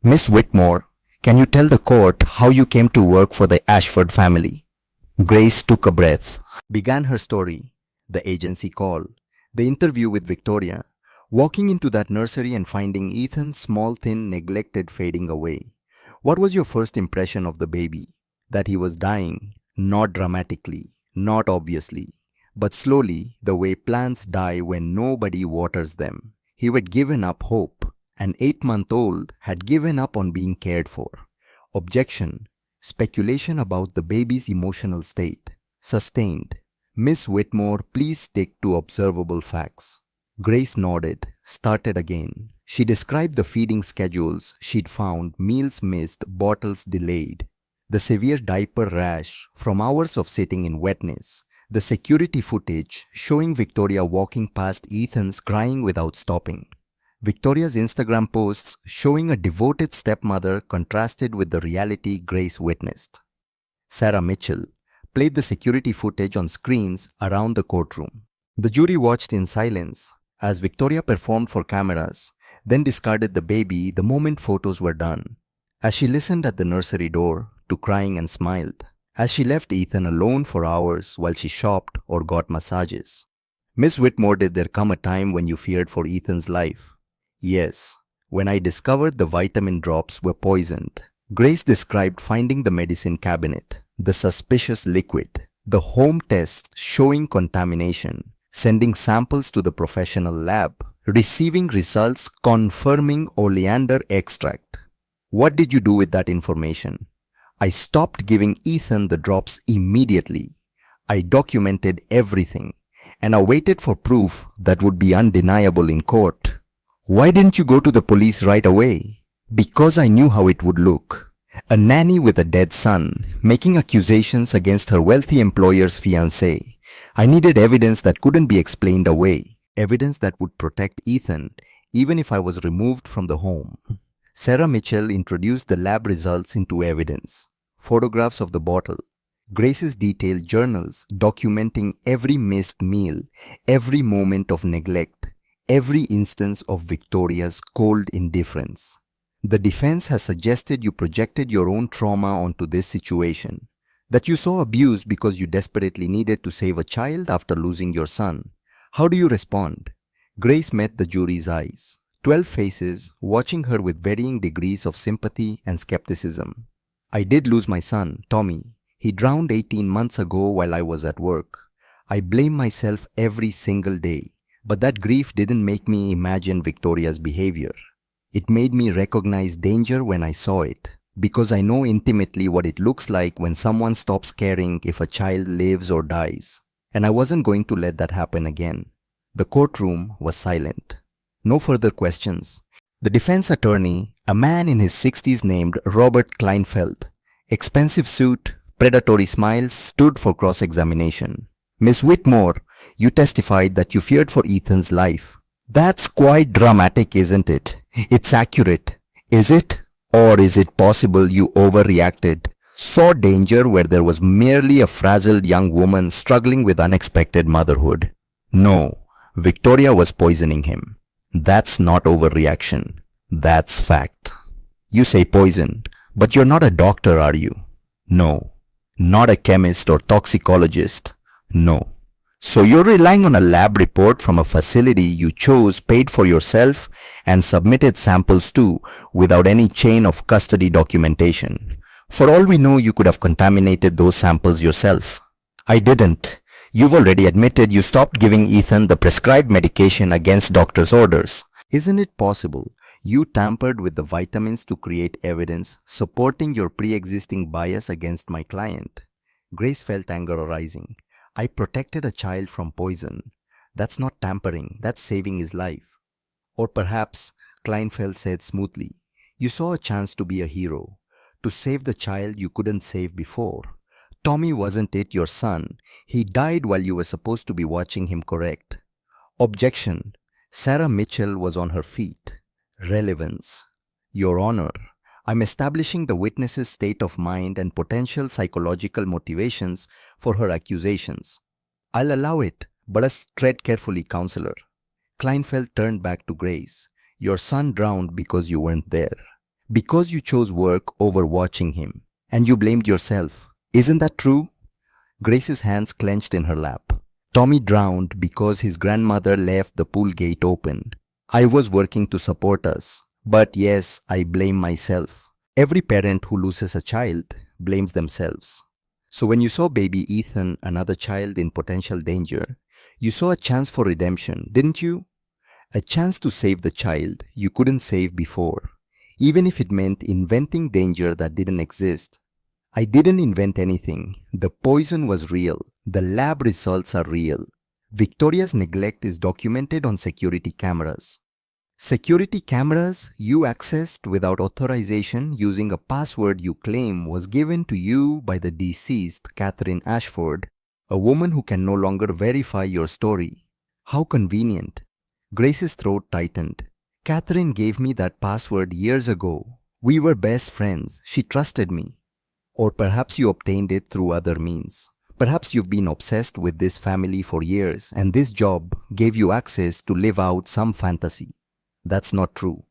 Miss Whitmore, can you tell the court how you came to work for the Ashford family? Grace took a breath, began her story, the agency call, the interview with Victoria, walking into that nursery and finding Ethan, small, thin, neglected, fading away. What was your first impression of the baby? That he was dying, not dramatically, not obviously, but slowly, the way plants die when nobody waters them. He had given up hope. An 8-month-old had given up on being cared for. Objection. Speculation about the baby's emotional state. Sustained. Miss Whitmore, please stick to observable facts. Grace nodded, started again. She described the feeding schedules she'd found, meals missed, bottles delayed. The severe diaper rash from hours of sitting in wetness. The security footage showing Victoria walking past Ethan's crying without stopping. Victoria's Instagram posts showing a devoted stepmother contrasted with the reality Grace witnessed. Sarah Mitchell played the security footage on screens around the courtroom. The jury watched in silence as Victoria performed for cameras, then discarded the baby the moment photos were done. As she listened at the nursery door to crying and smiled. As she left Ethan alone for hours while she shopped or got massages. Miss Whitmore, did there come a time when you feared for Ethan's life? Yes, when I discovered the vitamin drops were poisoned. Grace described finding the medicine cabinet, the suspicious liquid, the home tests showing contamination, sending samples to the professional lab, receiving results confirming oleander extract. What did you do with that information? I stopped giving Ethan the drops immediately. I documented everything and awaited for proof that would be undeniable in court. Why didn't you go to the police right away? Because I knew how it would look. A nanny with a dead son, making accusations against her wealthy employer's fiancé. I needed evidence that couldn't be explained away. Evidence that would protect Ethan, even if I was removed from the home. Sarah Mitchell introduced the lab results into evidence. Photographs of the bottle. Grace's detailed journals documenting every missed meal, every moment of neglect, every instance of Victoria's cold indifference. The defense has suggested you projected your own trauma onto this situation, that you saw abuse because you desperately needed to save a child after losing your son. How do you respond? Grace met the jury's eyes, 12 faces watching her with varying degrees of sympathy and skepticism. I did lose my son, Tommy. He drowned 18 months ago while I was at work. I blame myself every single day, but that grief didn't make me imagine Victoria's behavior. It made me recognize danger when I saw it, because I know intimately what it looks like when someone stops caring if a child lives or dies. And I wasn't going to let that happen again. The courtroom was silent. No further questions. The defense attorney, a man in his 60s named Robert Kleinfeld, expensive suit, predatory smiles, stood for cross-examination. Miss Whitmore, you testified that you feared for Ethan's life. That's quite dramatic, isn't it? It's accurate. Is it? Or is it possible you overreacted? Saw danger where there was merely a frazzled young woman struggling with unexpected motherhood? No, Victoria was poisoning him. That's not overreaction. That's fact. You say poison, but you're not a doctor, are you? No. Not a chemist or toxicologist? No. So you're relying on a lab report from a facility you chose, paid for yourself, and submitted samples to without any chain of custody documentation. For all we know, you could have contaminated those samples yourself. I didn't. You've already admitted you stopped giving Ethan the prescribed medication against doctor's orders. Isn't it possible you tampered with the vitamins to create evidence supporting your pre-existing bias against my client? Grace felt anger arising. I protected a child from poison. That's not tampering, that's saving his life. Or perhaps, Kleinfeld said smoothly, you saw a chance to be a hero, to save the child you couldn't save before. Tommy wasn't it your son? He died while you were supposed to be watching him, correct? Objection. Sarah Mitchell was on her feet. Relevance. Your Honor, I'm establishing the witness's state of mind and potential psychological motivations for her accusations. I'll allow it, but tread carefully, counselor. Kleinfeld turned back to Grace. Your son drowned because you weren't there. Because you chose work over watching him. And you blamed yourself. Isn't that true? Grace's hands clenched in her lap. Tommy drowned because his grandmother left the pool gate open. I was working to support us. But yes, I blame myself. Every parent who loses a child blames themselves. So when you saw baby Ethan, another child in potential danger, you saw a chance for redemption, didn't you? A chance to save the child you couldn't save before, even if it meant inventing danger that didn't exist. I didn't invent anything. The poison was real. The lab results are real. Victoria's neglect is documented on security cameras. Security cameras you accessed without authorization using a password you claim was given to you by the deceased Catherine Ashford, a woman who can no longer verify your story. How convenient. Grace's throat tightened. Catherine gave me that password years ago. We were best friends. She trusted me. Or perhaps you obtained it through other means. Perhaps you've been obsessed with this family for years and this job gave you access to live out some fantasy. That's not true,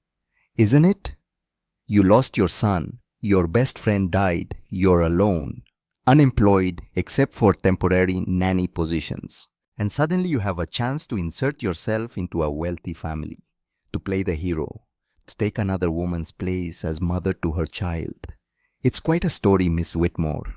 isn't it? You lost your son, your best friend died, you're alone, unemployed except for temporary nanny positions. And suddenly you have a chance to insert yourself into a wealthy family, to play the hero, to take another woman's place as mother to her child. It's quite a story, Miss Whitmore.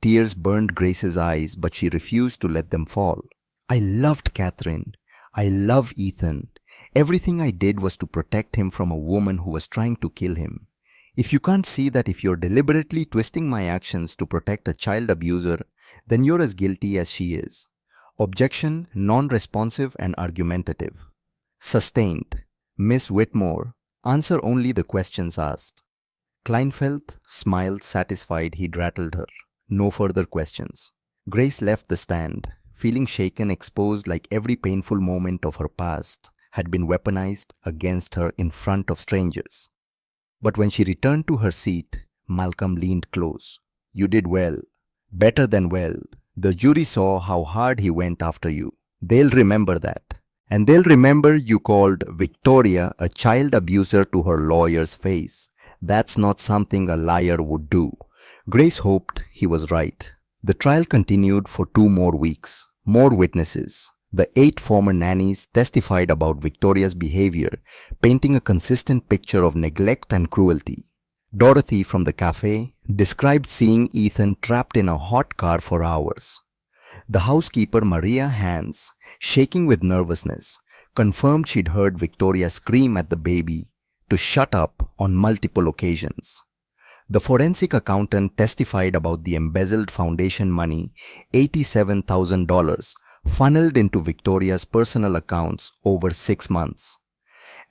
Tears burned Grace's eyes, but she refused to let them fall. I loved Catherine. I love Ethan. Everything I did was to protect him from a woman who was trying to kill him. If you can't see that if you're deliberately twisting my actions to protect a child abuser, then you're as guilty as she is. Objection, non-responsive and argumentative. Sustained. Miss Whitmore, answer only the questions asked. Kleinfeld smiled satisfied he'd rattled her. No further questions. Grace left the stand, feeling shaken, exposed like every painful moment of her past had been weaponized against her in front of strangers. But when she returned to her seat, Malcolm leaned close. You did well. Better than well. The jury saw how hard he went after you. They'll remember that. And they'll remember you called Victoria a child abuser to her lawyer's face. That's not something a liar would do. Grace hoped he was right. The trial continued for 2 more weeks. More witnesses. The 8 former nannies testified about Victoria's behavior, painting a consistent picture of neglect and cruelty. Dorothy from the cafe described seeing Ethan trapped in a hot car for hours. The housekeeper Maria Hans, shaking with nervousness, confirmed she'd heard Victoria scream at the baby to shut up on multiple occasions. The forensic accountant testified about the embezzled foundation money, $87,000, funneled into Victoria's personal accounts over 6 months.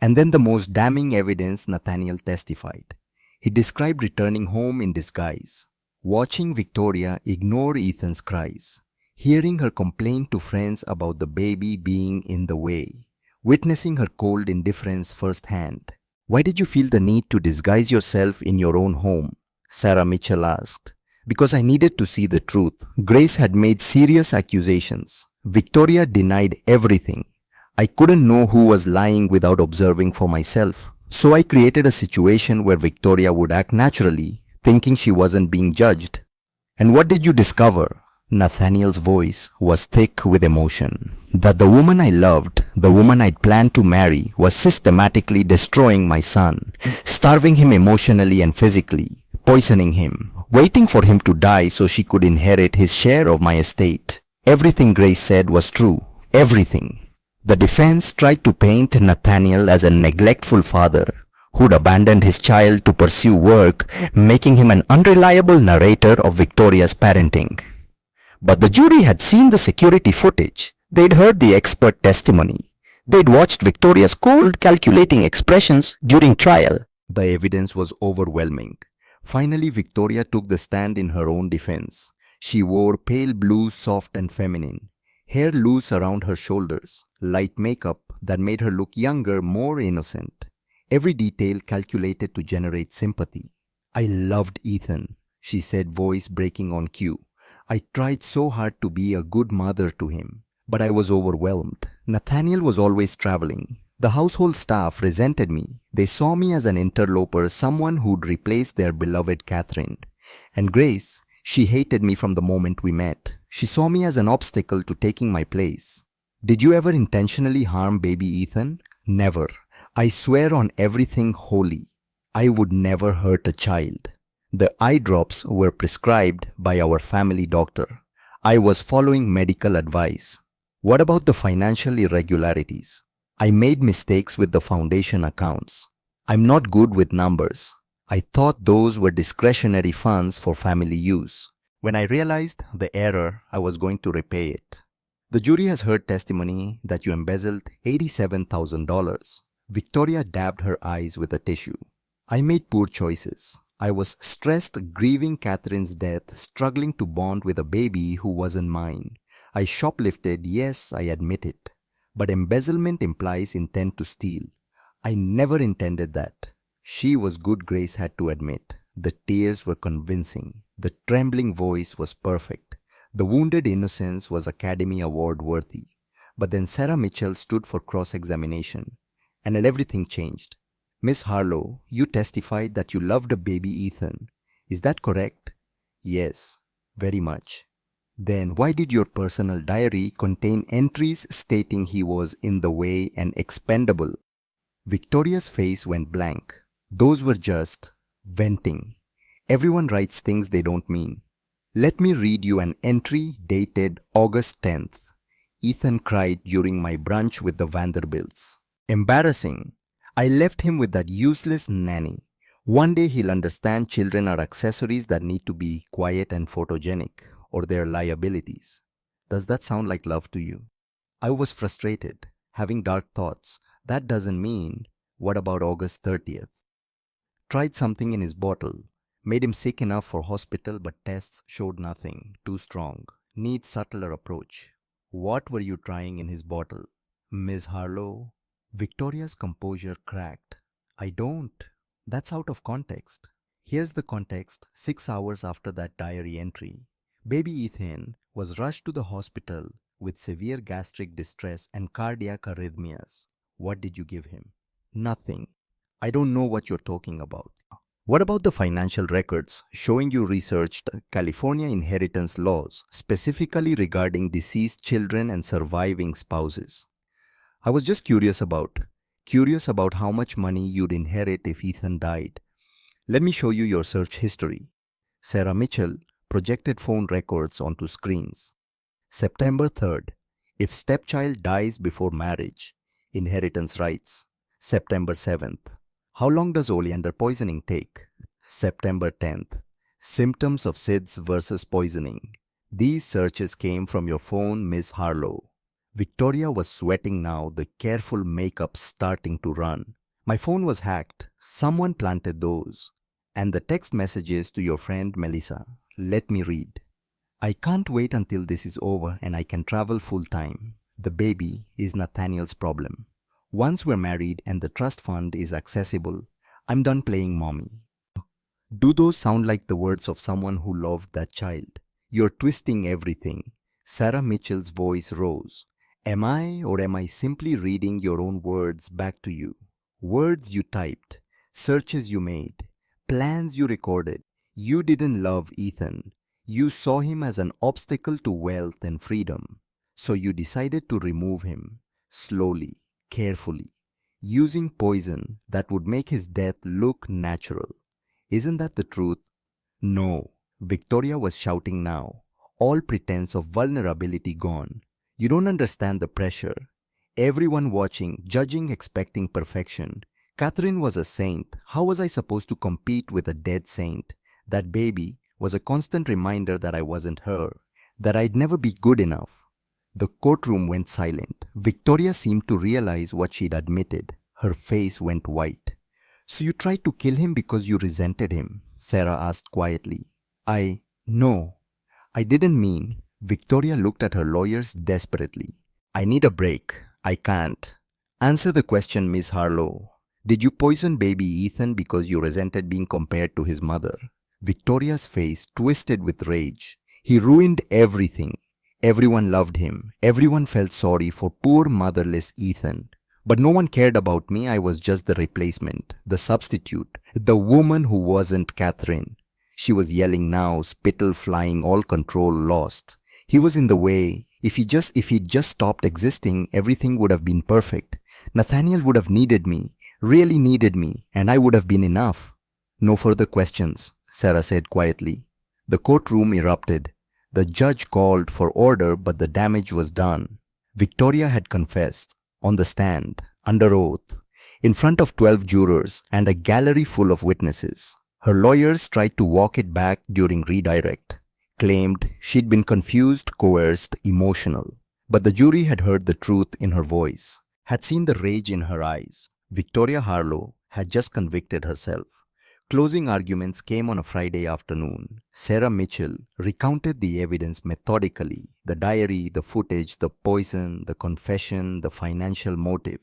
And then the most damning evidence, Nathaniel testified. He described returning home in disguise, watching Victoria ignore Ethan's cries, hearing her complain to friends about the baby being in the way, witnessing her cold indifference firsthand. Why did you feel the need to disguise yourself in your own home? Sarah Mitchell asked. Because I needed to see the truth. Grace had made serious accusations. Victoria denied everything. I couldn't know who was lying without observing for myself. So I created a situation where Victoria would act naturally, thinking she wasn't being judged. And what did you discover? Nathaniel's voice was thick with emotion. That the woman I loved, the woman I'd planned to marry, was systematically destroying my son, starving him emotionally and physically, poisoning him, waiting for him to die so she could inherit his share of my estate. Everything Grace said was true. Everything. The defense tried to paint Nathaniel as a neglectful father who'd abandoned his child to pursue work, making him an unreliable narrator of Victoria's parenting. But the jury had seen the security footage. They'd heard the expert testimony. They'd watched Victoria's cold, calculating expressions during trial. The evidence was overwhelming. Finally, Victoria took the stand in her own defense. She wore pale blue, soft and feminine, hair loose around her shoulders, light makeup that made her look younger, more innocent. Every detail calculated to generate sympathy. I loved Ethan, she said, voice breaking on cue. I tried so hard to be a good mother to him, but I was overwhelmed. Nathaniel was always traveling. The household staff resented me. They saw me as an interloper, someone who'd replace their beloved Catherine. And Grace, she hated me from the moment we met. She saw me as an obstacle to taking my place. Did you ever intentionally harm baby Ethan? Never. I swear on everything holy. I would never hurt a child. The eye drops were prescribed by our family doctor. I was following medical advice. What about the financial irregularities? I made mistakes with the foundation accounts. I'm not good with numbers. I thought those were discretionary funds for family use. When I realized the error, I was going to repay it. The jury has heard testimony that you embezzled $87,000. Victoria dabbed her eyes with a tissue. I made poor choices. I was stressed, grieving Catherine's death, struggling to bond with a baby who wasn't mine. I shoplifted, yes, I admit it. But embezzlement implies intent to steal. I never intended that. She was good, Grace had to admit. The tears were convincing. The trembling voice was perfect. The wounded innocence was Academy Award worthy. But then Sarah Mitchell stood for cross-examination. And then everything changed. Miss Harlow, you testified that you loved a baby Ethan. Is that correct? Yes, very much. Then why did your personal diary contain entries stating he was in the way and expendable? Victoria's face went blank. Those were just venting. Everyone writes things they don't mean. Let me read you an entry dated August 10th. Ethan cried during my brunch with the Vanderbilts. Embarrassing. I left him with that useless nanny. One day he'll understand children are accessories that need to be quiet and photogenic, or their liabilities. Does that sound like love to you? I was frustrated, having dark thoughts. That doesn't mean What about August 30th? Tried something in his bottle. Made him sick enough for hospital but tests showed nothing. Too strong. Need subtler approach. What were you trying in his bottle? Miss Harlow? Victoria's composure cracked. I don't. That's out of context. Here's the context 6 hours after that diary entry. Baby Ethan was rushed to the hospital with severe gastric distress and cardiac arrhythmias. What did you give him? Nothing. I don't know what you're talking about. What about the financial records showing you researched California inheritance laws specifically regarding deceased children and surviving spouses? I was just curious about how much money you'd inherit if Ethan died. Let me show you your search history. Sarah Mitchell projected phone records onto screens. September 3rd. If stepchild dies before marriage, inheritance rights. September 7th. How long does oleander poisoning take? September 10th. Symptoms of SIDS versus poisoning. These searches came from your phone, Miss Harlow. Victoria was sweating now, the careful makeup starting to run. My phone was hacked. Someone planted those. And the text messages to your friend Melissa. Let me read. I can't wait until this is over and I can travel full time. The baby is Nathaniel's problem. Once we're married and the trust fund is accessible, I'm done playing mommy. Do those sound like the words of someone who loved that child? You're twisting everything. Sarah Mitchell's voice rose. Am I simply reading your own words back to you? Words you typed, searches you made, plans you recorded. You didn't love Ethan. You saw him as an obstacle to wealth and freedom. So you decided to remove him, slowly, carefully, using poison that would make his death look natural. Isn't that the truth? No, Victoria was shouting now, all pretense of vulnerability gone. You don't understand the pressure. Everyone watching, judging, expecting perfection. Catherine was a saint. How was I supposed to compete with a dead saint? That baby was a constant reminder that I wasn't her, that I'd never be good enough. The courtroom went silent. Victoria seemed to realize what she'd admitted. Her face went white. So you tried to kill him because you resented him? Sarah asked quietly. No, I didn't mean. Victoria looked at her lawyers desperately. I need a break. I can't. Answer the question, Miss Harlow. Did you poison baby Ethan because you resented being compared to his mother? Victoria's face twisted with rage. He ruined everything. Everyone loved him. Everyone felt sorry for poor motherless Ethan. But no one cared about me. I was just the replacement, the substitute, the woman who wasn't Catherine. She was yelling now, spittle flying, all control lost. He was in the way. If he'd just stopped existing, everything would have been perfect. Nathaniel would have needed me, really needed me, and I would have been enough. No further questions, Sarah said quietly. The courtroom erupted. The judge called for order, but the damage was done. Victoria had confessed, on the stand, under oath, in front of 12 jurors and a gallery full of witnesses. Her lawyers tried to walk it back during redirect, claimed she'd been confused, coerced, emotional. But the jury had heard the truth in her voice, had seen the rage in her eyes. Victoria Harlow had just convicted herself. Closing arguments came on a Friday afternoon. Sarah Mitchell recounted the evidence methodically, the diary, the footage, the poison, the confession, the financial motive.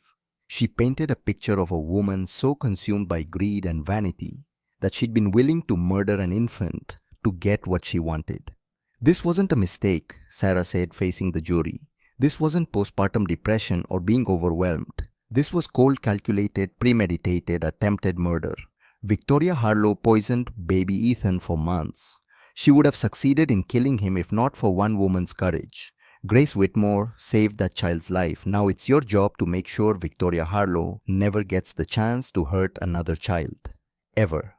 She painted a picture of a woman so consumed by greed and vanity that she'd been willing to murder an infant to get what she wanted. This wasn't a mistake, Sarah said, facing the jury. This wasn't postpartum depression or being overwhelmed. This was cold, calculated, premeditated, attempted murder. Victoria Harlow poisoned baby Ethan for months. She would have succeeded in killing him if not for one woman's courage. Grace Whitmore saved that child's life. Now it's your job to make sure Victoria Harlow never gets the chance to hurt another child. Ever.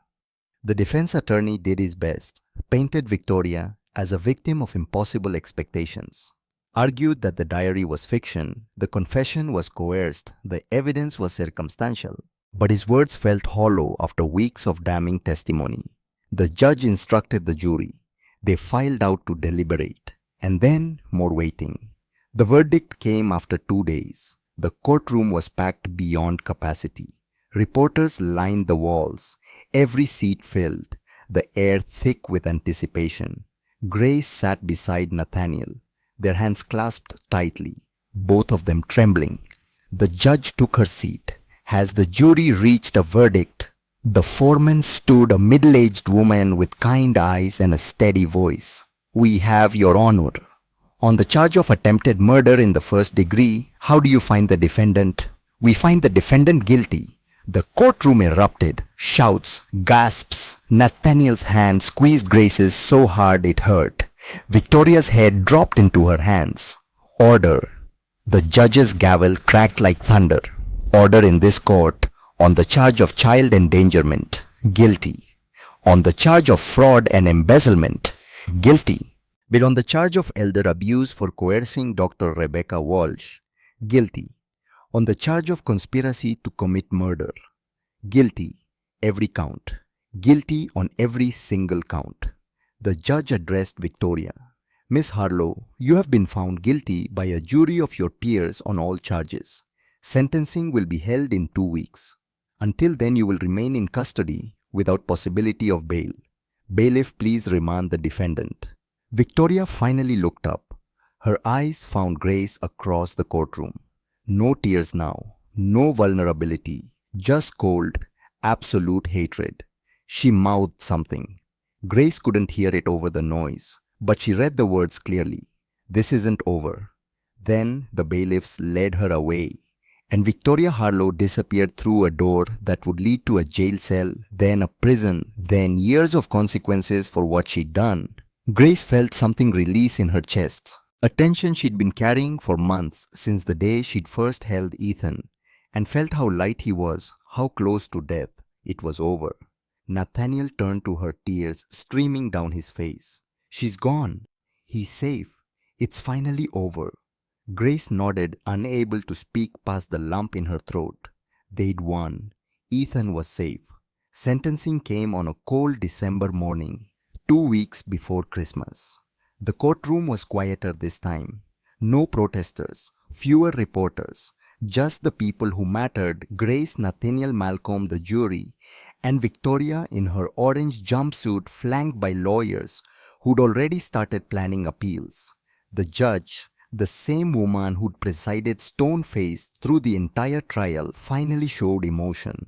The defense attorney did his best, painted Victoria as a victim of impossible expectations. Argued that the diary was fiction, the confession was coerced, the evidence was circumstantial. But his words felt hollow after weeks of damning testimony. The judge instructed the jury. They filed out to deliberate. And then more waiting. The verdict came after 2 days. The courtroom was packed beyond capacity. Reporters lined the walls, every seat filled, the air thick with anticipation. Grace sat beside Nathaniel, their hands clasped tightly, both of them trembling. The judge took her seat. As the jury reached a verdict, the foreman stood, a middle-aged woman with kind eyes and a steady voice. "We have your honor. On the charge of attempted murder in the first degree, how do you find the defendant?" "We find the defendant guilty." The courtroom erupted. Shouts, gasps. Nathaniel's hand squeezed Grace's so hard it hurt. Victoria's head dropped into her hands. "Order." The judge's gavel cracked like thunder. "Order in this court on the charge of child endangerment, guilty. On the charge of fraud and embezzlement, guilty. But on the charge of elder abuse for coercing Dr. Rebecca Walsh, guilty. On the charge of conspiracy to commit murder, guilty. Every count. Guilty on every single count." The judge addressed Victoria. "Miss Harlow, you have been found guilty by a jury of your peers on all charges. Sentencing will be held in 2 weeks. Until then, you will remain in custody without possibility of bail. Bailiff, please remand the defendant." Victoria finally looked up. Her eyes found Grace across the courtroom. No tears now, no vulnerability, just cold, absolute hatred. She mouthed something. Grace couldn't hear it over the noise, but she read the words clearly. "This isn't over." Then the bailiffs led her away, and Victoria Harlow disappeared through a door that would lead to a jail cell, then a prison, then years of consequences for what she'd done. Grace felt something release in her chest, a tension she'd been carrying for months since the day she'd first held Ethan, and felt how light he was, how close to death. It was over. Nathaniel turned to her, tears streaming down his face. "She's gone. He's safe. It's finally over." Grace nodded, unable to speak past the lump in her throat. They'd won. Ethan was safe. Sentencing came on a cold December morning, 2 weeks before Christmas. The courtroom was quieter this time. No protesters, fewer reporters, just the people who mattered: Grace, Nathaniel, Malcolm, the jury, and Victoria in her orange jumpsuit, flanked by lawyers who'd already started planning appeals. The judge, the same woman who'd presided stone-faced through the entire trial, finally showed emotion.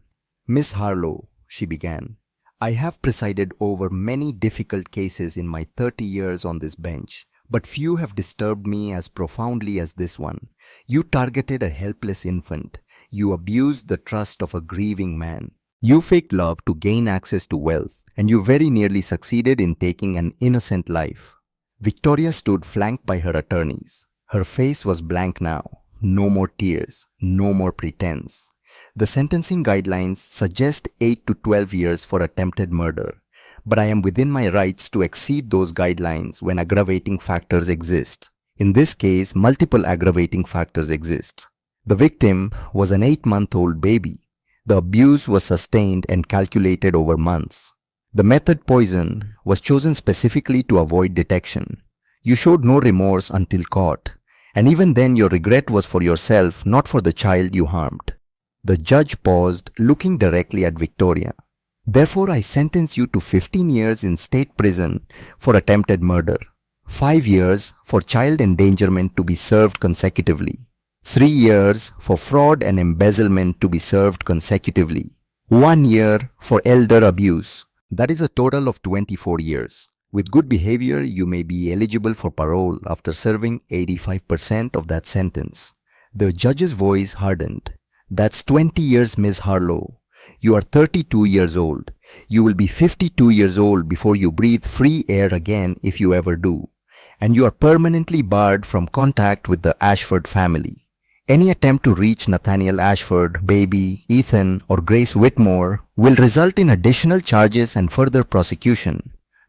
"Miss Harlow," she began, "I have presided over many difficult cases in my 30 years on this bench, but few have disturbed me as profoundly as this one. You targeted a helpless infant. You abused the trust of a grieving man. You faked love to gain access to wealth, and you very nearly succeeded in taking an innocent life." Victoria stood flanked by her attorneys. Her face was blank now. No more tears, no more pretense. "The sentencing guidelines suggest 8 to 12 years for attempted murder, but I am within my rights to exceed those guidelines when aggravating factors exist. In this case, multiple aggravating factors exist. The victim was an 8-month-old baby. The abuse was sustained and calculated over months. The method, poison, was chosen specifically to avoid detection. You showed no remorse until caught, and even then your regret was for yourself, not for the child you harmed." The judge paused, looking directly at Victoria. "Therefore, I sentence you to 15 years in state prison for attempted murder, 5 years for child endangerment to be served consecutively, 3 years for fraud and embezzlement to be served consecutively, 1 year for elder abuse. That is a total of 24 years. With good behavior, you may be eligible for parole after serving 85% of that sentence." The judge's voice hardened. "That's 20 years, Ms. Harlow. You are 32 years old. You will be 52 years old before you breathe free air again, if you ever do. And you are permanently barred from contact with the Ashford family. Any attempt to reach Nathaniel Ashford, baby, Ethan, or Grace Whitmore will result in additional charges and further prosecution.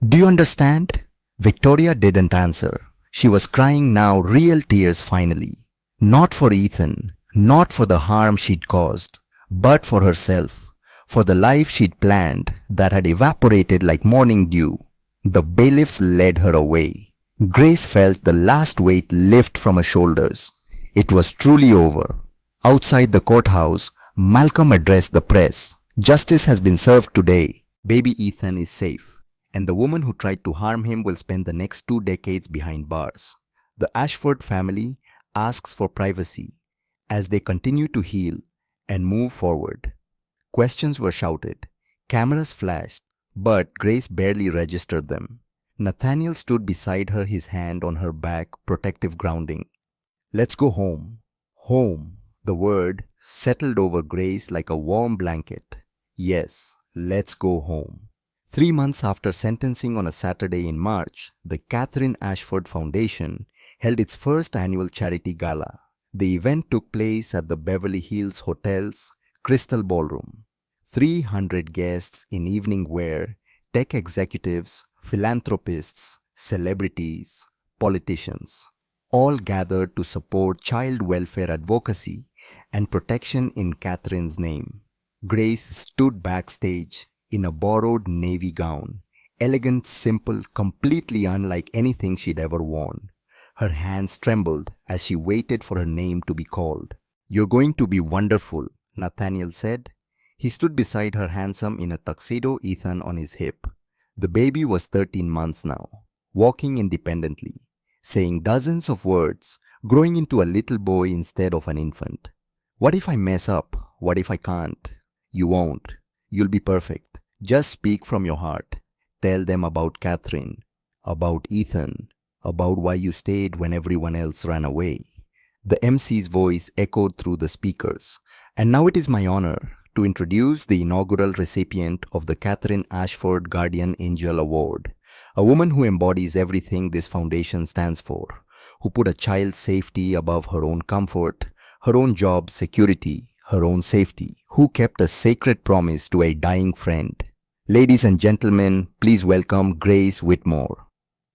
Do you understand?" Victoria didn't answer. She was crying now, real tears finally. Not for Ethan, not for the harm she'd caused, but for herself, for the life she'd planned that had evaporated like morning dew. The bailiffs led her away. Grace felt the last weight lift from her shoulders. It was truly over. Outside the courthouse, Malcolm addressed the press. Justice has been served today. Baby Ethan is safe, and the woman who tried to harm him will spend the next 2 decades behind bars. The Ashford family asks for privacy as they continue to heal and move forward. Questions were shouted, cameras flashed, but Grace barely registered them. Nathaniel stood beside her, his hand on her back, protective grounding. Let's go home. Home. The word settled over Grace like a warm blanket. Yes, let's go home. 3 months after sentencing on a Saturday in March, the Catherine Ashford Foundation held its first annual charity gala. The event took place at the Beverly Hills Hotel's Crystal Ballroom. 300 guests in evening wear, tech executives, philanthropists, celebrities, politicians, all gathered to support child welfare advocacy and protection in Catherine's name. Grace stood backstage in a borrowed navy gown, elegant, simple, completely unlike anything she'd ever worn. Her hands trembled as she waited for her name to be called. You're going to be wonderful, Nathaniel said. He stood beside her, handsome in a tuxedo, Ethan on his hip. The baby was 13 months now, walking independently, saying dozens of words, growing into a little boy instead of an infant. What if I mess up? What if I can't? You won't. You'll be perfect. Just speak from your heart. Tell them about Catherine, about Ethan, about why you stayed when everyone else ran away. The MC's voice echoed through the speakers. And now it is my honor to introduce the inaugural recipient of the Catherine Ashford Guardian Angel Award, a woman who embodies everything this foundation stands for, who put a child's safety above her own comfort, her own job security, her own safety, who kept a sacred promise to a dying friend. Ladies and gentlemen, please welcome Grace Whitmore.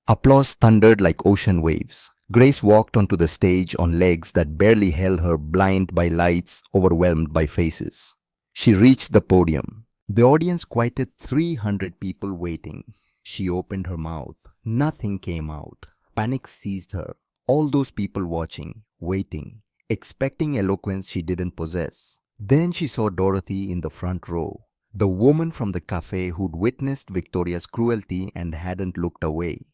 Applause thundered like ocean waves. Grace walked onto the stage on legs that barely held her, blind by lights, overwhelmed by faces. She reached the podium. The audience quieted, 300 people waiting. She opened her mouth. Nothing came out. Panic seized her. All those people watching, waiting, expecting eloquence she didn't possess. Then she saw Dorothy in the front row, the woman from the cafe who'd witnessed Victoria's cruelty and hadn't looked away.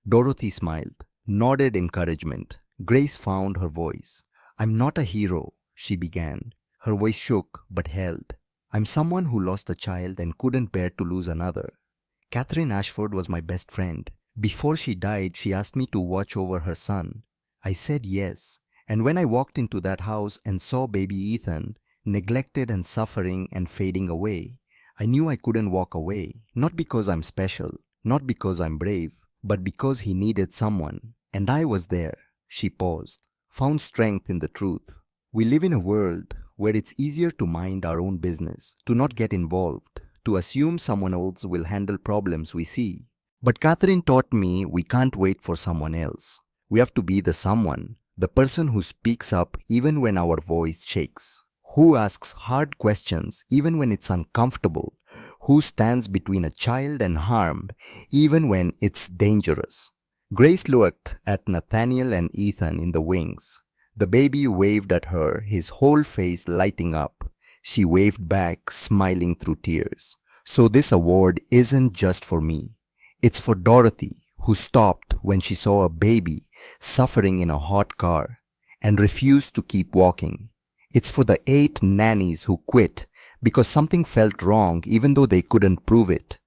Dorothy smiled, nodded encouragement. Grace found her voice. I'm not a hero, she began. Her voice shook but held. I'm someone who lost a child and couldn't bear to lose another. Catherine Ashford was my best friend. Before she died, she asked me to watch over her son. I said yes. And when I walked into that house and saw baby Ethan, neglected and suffering and fading away, I knew I couldn't walk away. Not because I'm special, not because I'm brave, but because he needed someone. And I was there. She paused, found strength in the truth. We live in a world where it's easier to mind our own business, to not get involved, to assume someone else will handle problems we see. But Catherine taught me we can't wait for someone else. We have to be the someone, the person who speaks up even when our voice shakes, who asks hard questions even when it's uncomfortable, who stands between a child and harm even when it's dangerous. Grace looked at Nathaniel and Ethan in the wings. The baby waved at her, his whole face lighting up. She waved back, smiling through tears. So this award isn't just for me. It's for Dorothy, who stopped when she saw a baby suffering in a hot car and refused to keep walking. It's for the 8 nannies who quit because something felt wrong even though they couldn't prove it.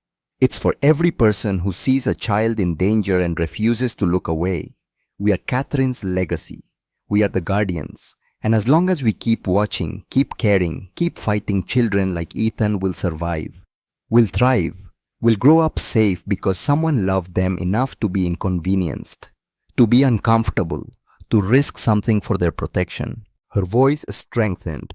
It's for every person who sees a child in danger and refuses to look away. We are Catherine's legacy. We are the guardians. And as long as we keep watching, keep caring, keep fighting, children like Ethan will survive, will thrive, will grow up safe because someone loved them enough to be inconvenienced, to be uncomfortable, to risk something for their protection. Her voice strengthened.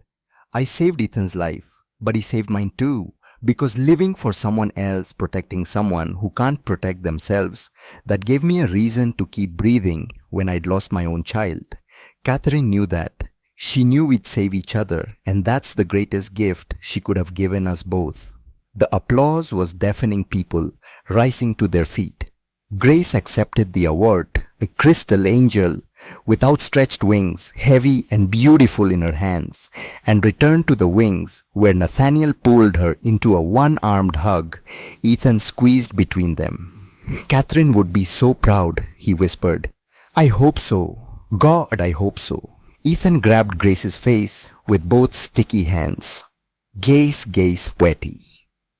I saved Ethan's life, but he saved mine too. Because living for someone else, protecting someone who can't protect themselves, that gave me a reason to keep breathing when I'd lost my own child. Catherine knew that. She knew we'd save each other, and that's the greatest gift she could have given us both. The applause was deafening, people rising to their feet. Grace accepted the award, a crystal angel, with outstretched wings, heavy and beautiful in her hands, and returned to the wings where Nathaniel pulled her into a one-armed hug. Ethan squeezed between them. "Catherine would be so proud," he whispered. "I hope so. God, I hope so." Ethan grabbed Grace's face with both sticky hands. "Gaze, gaze, sweaty."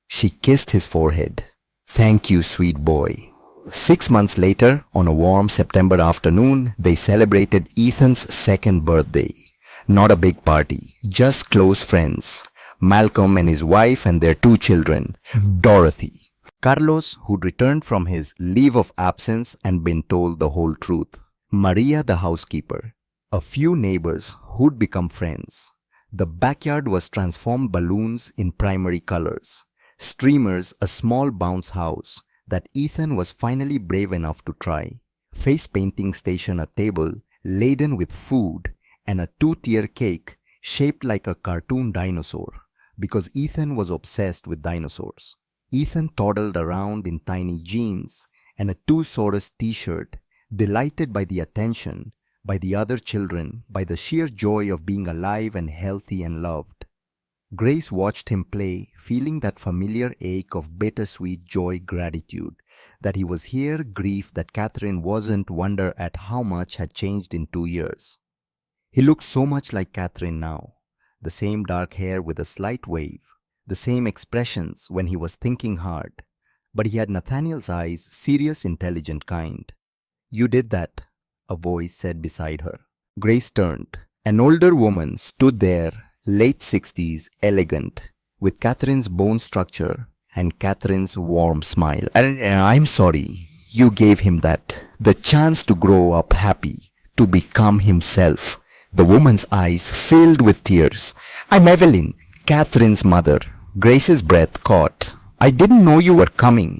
She kissed his forehead. "Thank you, sweet boy." 6 months later, on a warm September afternoon, they celebrated Ethan's second birthday. Not a big party, just close friends. Malcolm and his wife and their 2 children, Dorothy. Carlos, who'd returned from his leave of absence and been told the whole truth. Maria, the housekeeper. A few neighbors who'd become friends. The backyard was transformed balloons in primary colors. Streamers, a small bounce house that Ethan was finally brave enough to try. Face painting station, a table laden with food, and a 2-tier cake shaped like a cartoon dinosaur, because Ethan was obsessed with dinosaurs. Ethan toddled around in tiny jeans and a 2-Saurus t-shirt, delighted by the attention, by the other children, by the sheer joy of being alive and healthy and loved. Grace watched him play, feeling that familiar ache of bittersweet joy, gratitude, that he was here, grief that Catherine wasn't, wonder at how much had changed in 2 years. He looked so much like Catherine now, the same dark hair with a slight wave, the same expressions when he was thinking hard, but he had Nathaniel's eyes, serious, intelligent kind. "You did that," a voice said beside her. Grace turned. An older woman stood there, late 60s, elegant, with Catherine's bone structure and Catherine's warm smile. "I'm sorry, you gave him that, the chance to grow up happy, to become himself." The woman's eyes filled with tears. "I'm Evelyn, Catherine's mother." Grace's breath caught. "I didn't know you were coming.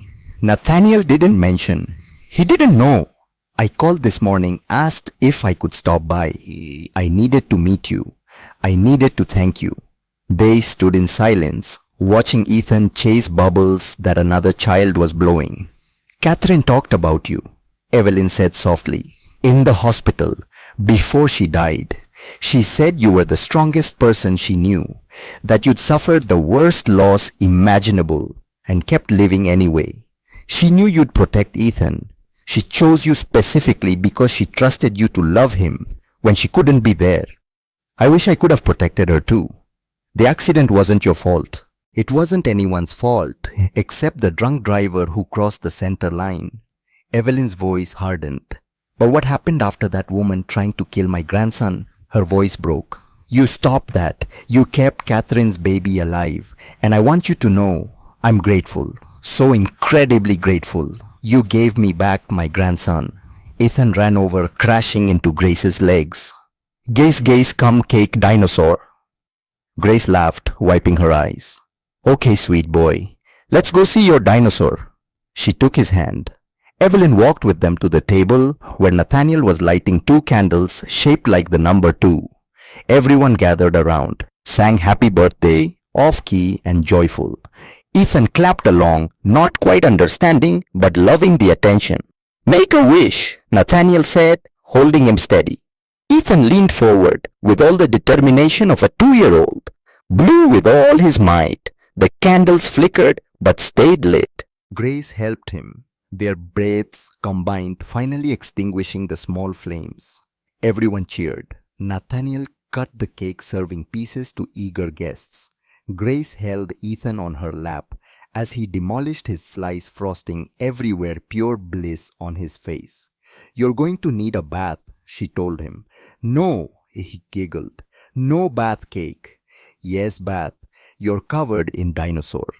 Nathaniel didn't mention. He didn't know. I called this morning, asked if I could stop by. I needed to meet you. I needed to thank you." They stood in silence, watching Ethan chase bubbles that another child was blowing. "Catherine talked about you," Evelyn said softly. "In the hospital, before she died. She said you were the strongest person she knew, that you'd suffered the worst loss imaginable and kept living anyway. She knew you'd protect Ethan. She chose you specifically because she trusted you to love him when she couldn't be there. I wish I could have protected her too. The accident wasn't your fault. It wasn't anyone's fault except the drunk driver who crossed the center line." Evelyn's voice hardened. "But what happened after that woman trying to kill my grandson?" Her voice broke. "You stopped that. You kept Catherine's baby alive. And I want you to know, I'm grateful. So incredibly grateful. You gave me back my grandson." Ethan ran over, crashing into Grace's legs. "Gaze, gaze, come cake dinosaur." Grace laughed, wiping her eyes. "Okay, sweet boy. Let's go see your dinosaur." She took his hand. Evelyn walked with them to the table where Nathaniel was lighting 2 candles shaped like the number 2. Everyone gathered around, sang happy birthday, off-key and joyful. Ethan clapped along, not quite understanding but loving the attention. "Make a wish," Nathaniel said, holding him steady. Ethan leaned forward with all the determination of a 2-year-old, blew with all his might. The candles flickered but stayed lit. Grace helped him. Their breaths combined, finally extinguishing the small flames. Everyone cheered. Nathaniel cut the cake, serving pieces to eager guests. Grace held Ethan on her lap as he demolished his slice, frosting everywhere, pure bliss on his face. "You're going to need a bath," she told him. "No," he giggled. "No bath cake." "Yes, bath. You're covered in dinosaur."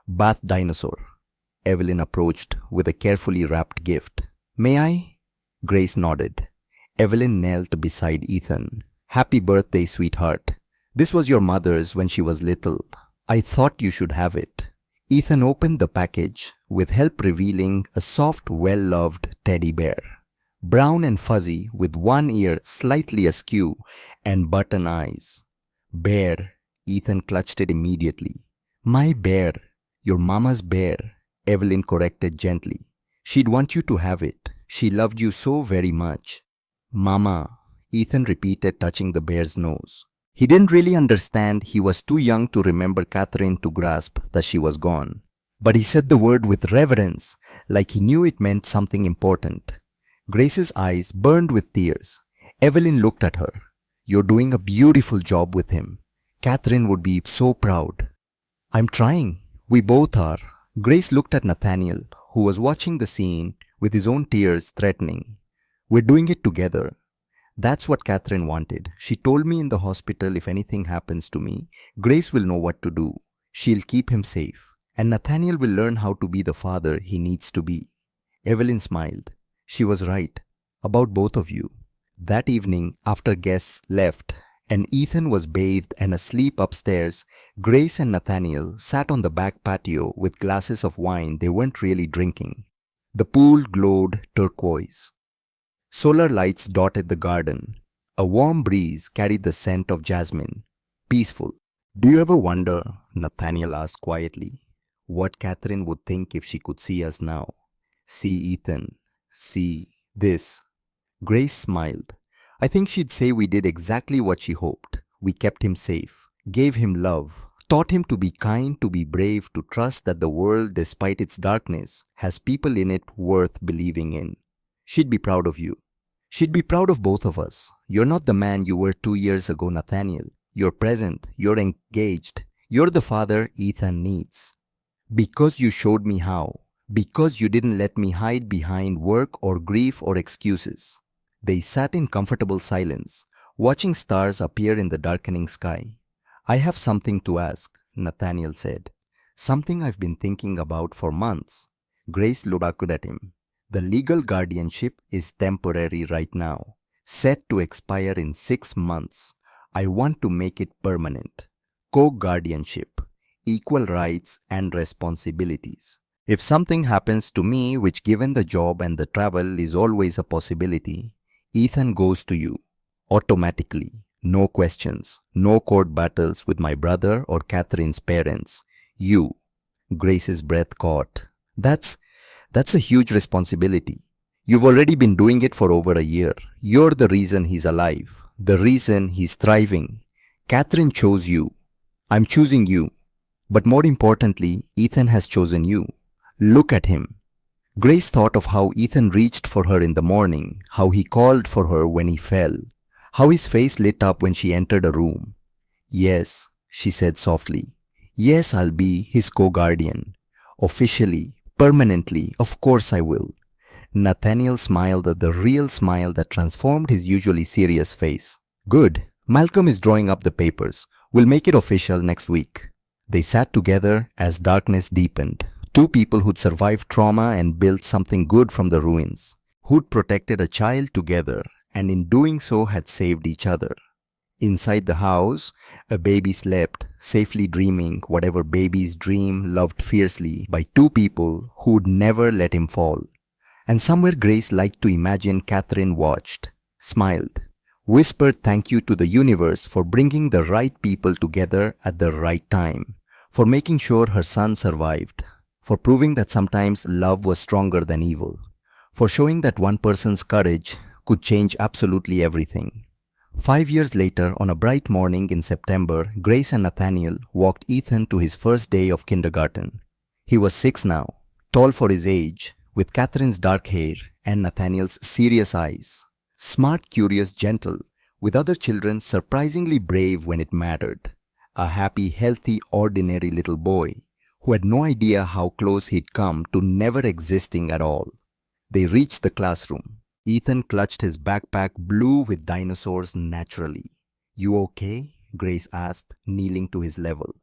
"Bath dinosaur." Evelyn approached with a carefully wrapped gift. "May I?" Grace nodded. Evelyn knelt beside Ethan. "Happy birthday, sweetheart. This was your mother's when she was little. I thought you should have it." Ethan opened the package, with help revealing a soft, well-loved teddy bear. Brown and fuzzy, with one ear slightly askew and button eyes. "Bear." Ethan clutched it immediately. "My bear. Your mama's bear," Evelyn corrected gently. "She'd want you to have it. She loved you so very much." Mama, Ethan repeated, touching the bear's nose. He didn't really understand. He was too young to remember Catherine to grasp that she was gone. But he said the word with reverence, like he knew it meant something important. Grace's eyes burned with tears. Evelyn looked at her. You're doing a beautiful job with him. Catherine would be so proud. I'm trying. We both are. Grace looked at Nathaniel, who was watching the scene with his own tears threatening. We're doing it together. That's what Catherine wanted. She told me in the hospital if anything happens to me, Grace will know what to do. She'll keep him safe. And Nathaniel will learn how to be the father he needs to be. Evelyn smiled. She was right. About both of you. That evening, after guests left and Ethan was bathed and asleep upstairs, Grace and Nathaniel sat on the back patio with glasses of wine they weren't really drinking. The pool glowed turquoise. Solar lights dotted the garden. A warm breeze carried the scent of jasmine. Peaceful. Do you ever wonder, Nathaniel asked quietly, what Catherine would think if she could see us now? See Ethan. See this. Grace smiled. I think she'd say we did exactly what she hoped. We kept him safe, gave him love, taught him to be kind, to be brave, to trust that the world, despite its darkness, has people in it worth believing in. She'd be proud of you. She'd be proud of both of us. You're not the man you were 2 years ago, Nathaniel. You're present. You're engaged. You're the father Ethan needs. Because you showed me how. Because you didn't let me hide behind work or grief or excuses. They sat in comfortable silence, watching stars appear in the darkening sky. I have something to ask, Nathaniel said. Something I've been thinking about for months. Grace looked at him. The legal guardianship is temporary right now, set to expire in 6 months. I want to make it permanent. Co-guardianship, equal rights and responsibilities. If something happens to me, which given the job and the travel is always a possibility, Ethan goes to you, automatically. No questions, no court battles with my brother or Catherine's parents. You. Grace's breath caught. That's a huge responsibility. You've already been doing it for over a year. You're the reason he's alive, the reason he's thriving. Catherine chose you. I'm choosing you. But more importantly, Ethan has chosen you. Look at him. Grace thought of how Ethan reached for her in the morning, how he called for her when he fell, how his face lit up when she entered a room. Yes, she said softly. Yes, I'll be his co-guardian. Officially, permanently, of course I will. Nathaniel smiled at the real smile that transformed his usually serious face. Good. Malcolm is drawing up the papers. We'll make it official next week. They sat together as darkness deepened. Two people who'd survived trauma and built something good from the ruins. Who'd protected a child together and in doing so had saved each other. Inside the house, a baby slept, safely dreaming whatever babies dream, loved fiercely by two people who'd never let him fall. And somewhere Grace liked to imagine Catherine watched, smiled, whispered thank you to the universe for bringing the right people together at the right time, for making sure her son survived, for proving that sometimes love was stronger than evil, for showing that one person's courage could change absolutely everything. 5 years later, on a bright morning in September, Grace and Nathaniel walked Ethan to his first day of kindergarten. He was 6 now, tall for his age, with Catherine's dark hair and Nathaniel's serious eyes. Smart, curious, gentle, with other children surprisingly brave when it mattered. A happy, healthy, ordinary little boy who had no idea how close he'd come to never existing at all. They reached the classroom. Ethan clutched his backpack, blue with dinosaurs naturally. You okay? Grace asked, kneeling to his level.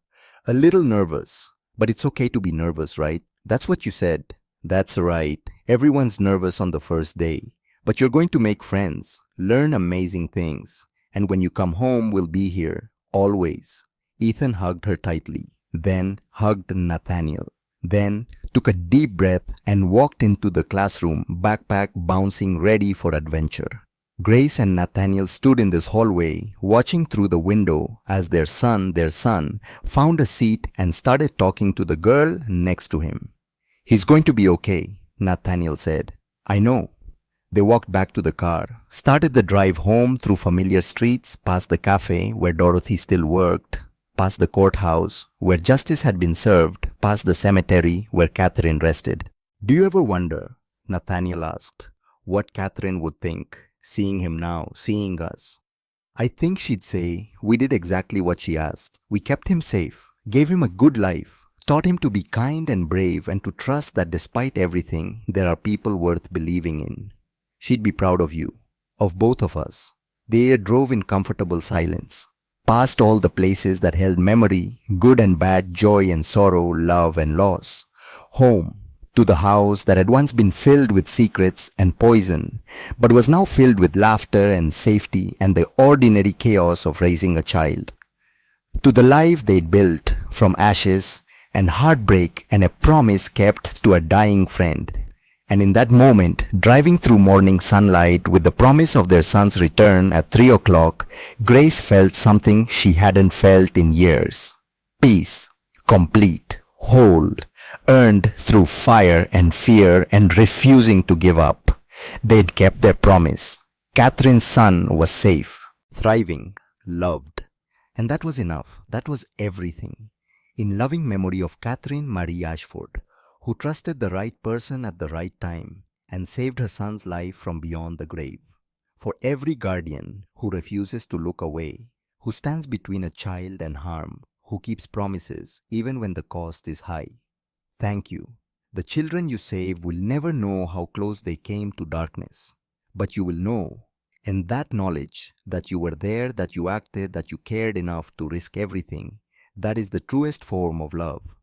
A little nervous. But it's okay to be nervous, right? That's what you said. That's right. Everyone's nervous on the first day. But you're going to make friends, learn amazing things. And when you come home, we'll be here. Always. Ethan hugged her tightly. Then hugged Nathaniel. Then took a deep breath and walked into the classroom, backpack bouncing ready for adventure. Grace and Nathaniel stood in this hallway, watching through the window as their son, found a seat and started talking to the girl next to him. He's going to be okay, Nathaniel said. I know. They walked back to the car, started the drive home through familiar streets, past the cafe where Dorothy still worked, past the courthouse where justice had been served, past the cemetery where Catherine rested. "Do you ever wonder," Nathaniel asked, "what Catherine would think, seeing him now, seeing us?" "I think she'd say, we did exactly what she asked. We kept him safe, gave him a good life, taught him to be kind and brave and to trust that despite everything, there are people worth believing in. She'd be proud of you, of both of us." They drove in comfortable silence, past all the places that held memory, good and bad, joy and sorrow, love and loss. Home, to the house that had once been filled with secrets and poison, but was now filled with laughter and safety and the ordinary chaos of raising a child. To the life they'd built from ashes and heartbreak and a promise kept to a dying friend. And in that moment, driving through morning sunlight with the promise of their son's return at 3 o'clock, Grace felt something she hadn't felt in years. Peace, complete, whole, earned through fire and fear and refusing to give up. They'd kept their promise. Catherine's son was safe, thriving, loved. And that was enough. That was everything. In loving memory of Catherine Marie Ashford, who trusted the right person at the right time and saved her son's life from beyond the grave. For every guardian who refuses to look away, who stands between a child and harm, who keeps promises even when the cost is high. Thank you. The children you save will never know how close they came to darkness, but you will know, and that knowledge that you were there, that you acted, that you cared enough to risk everything, that is the truest form of love.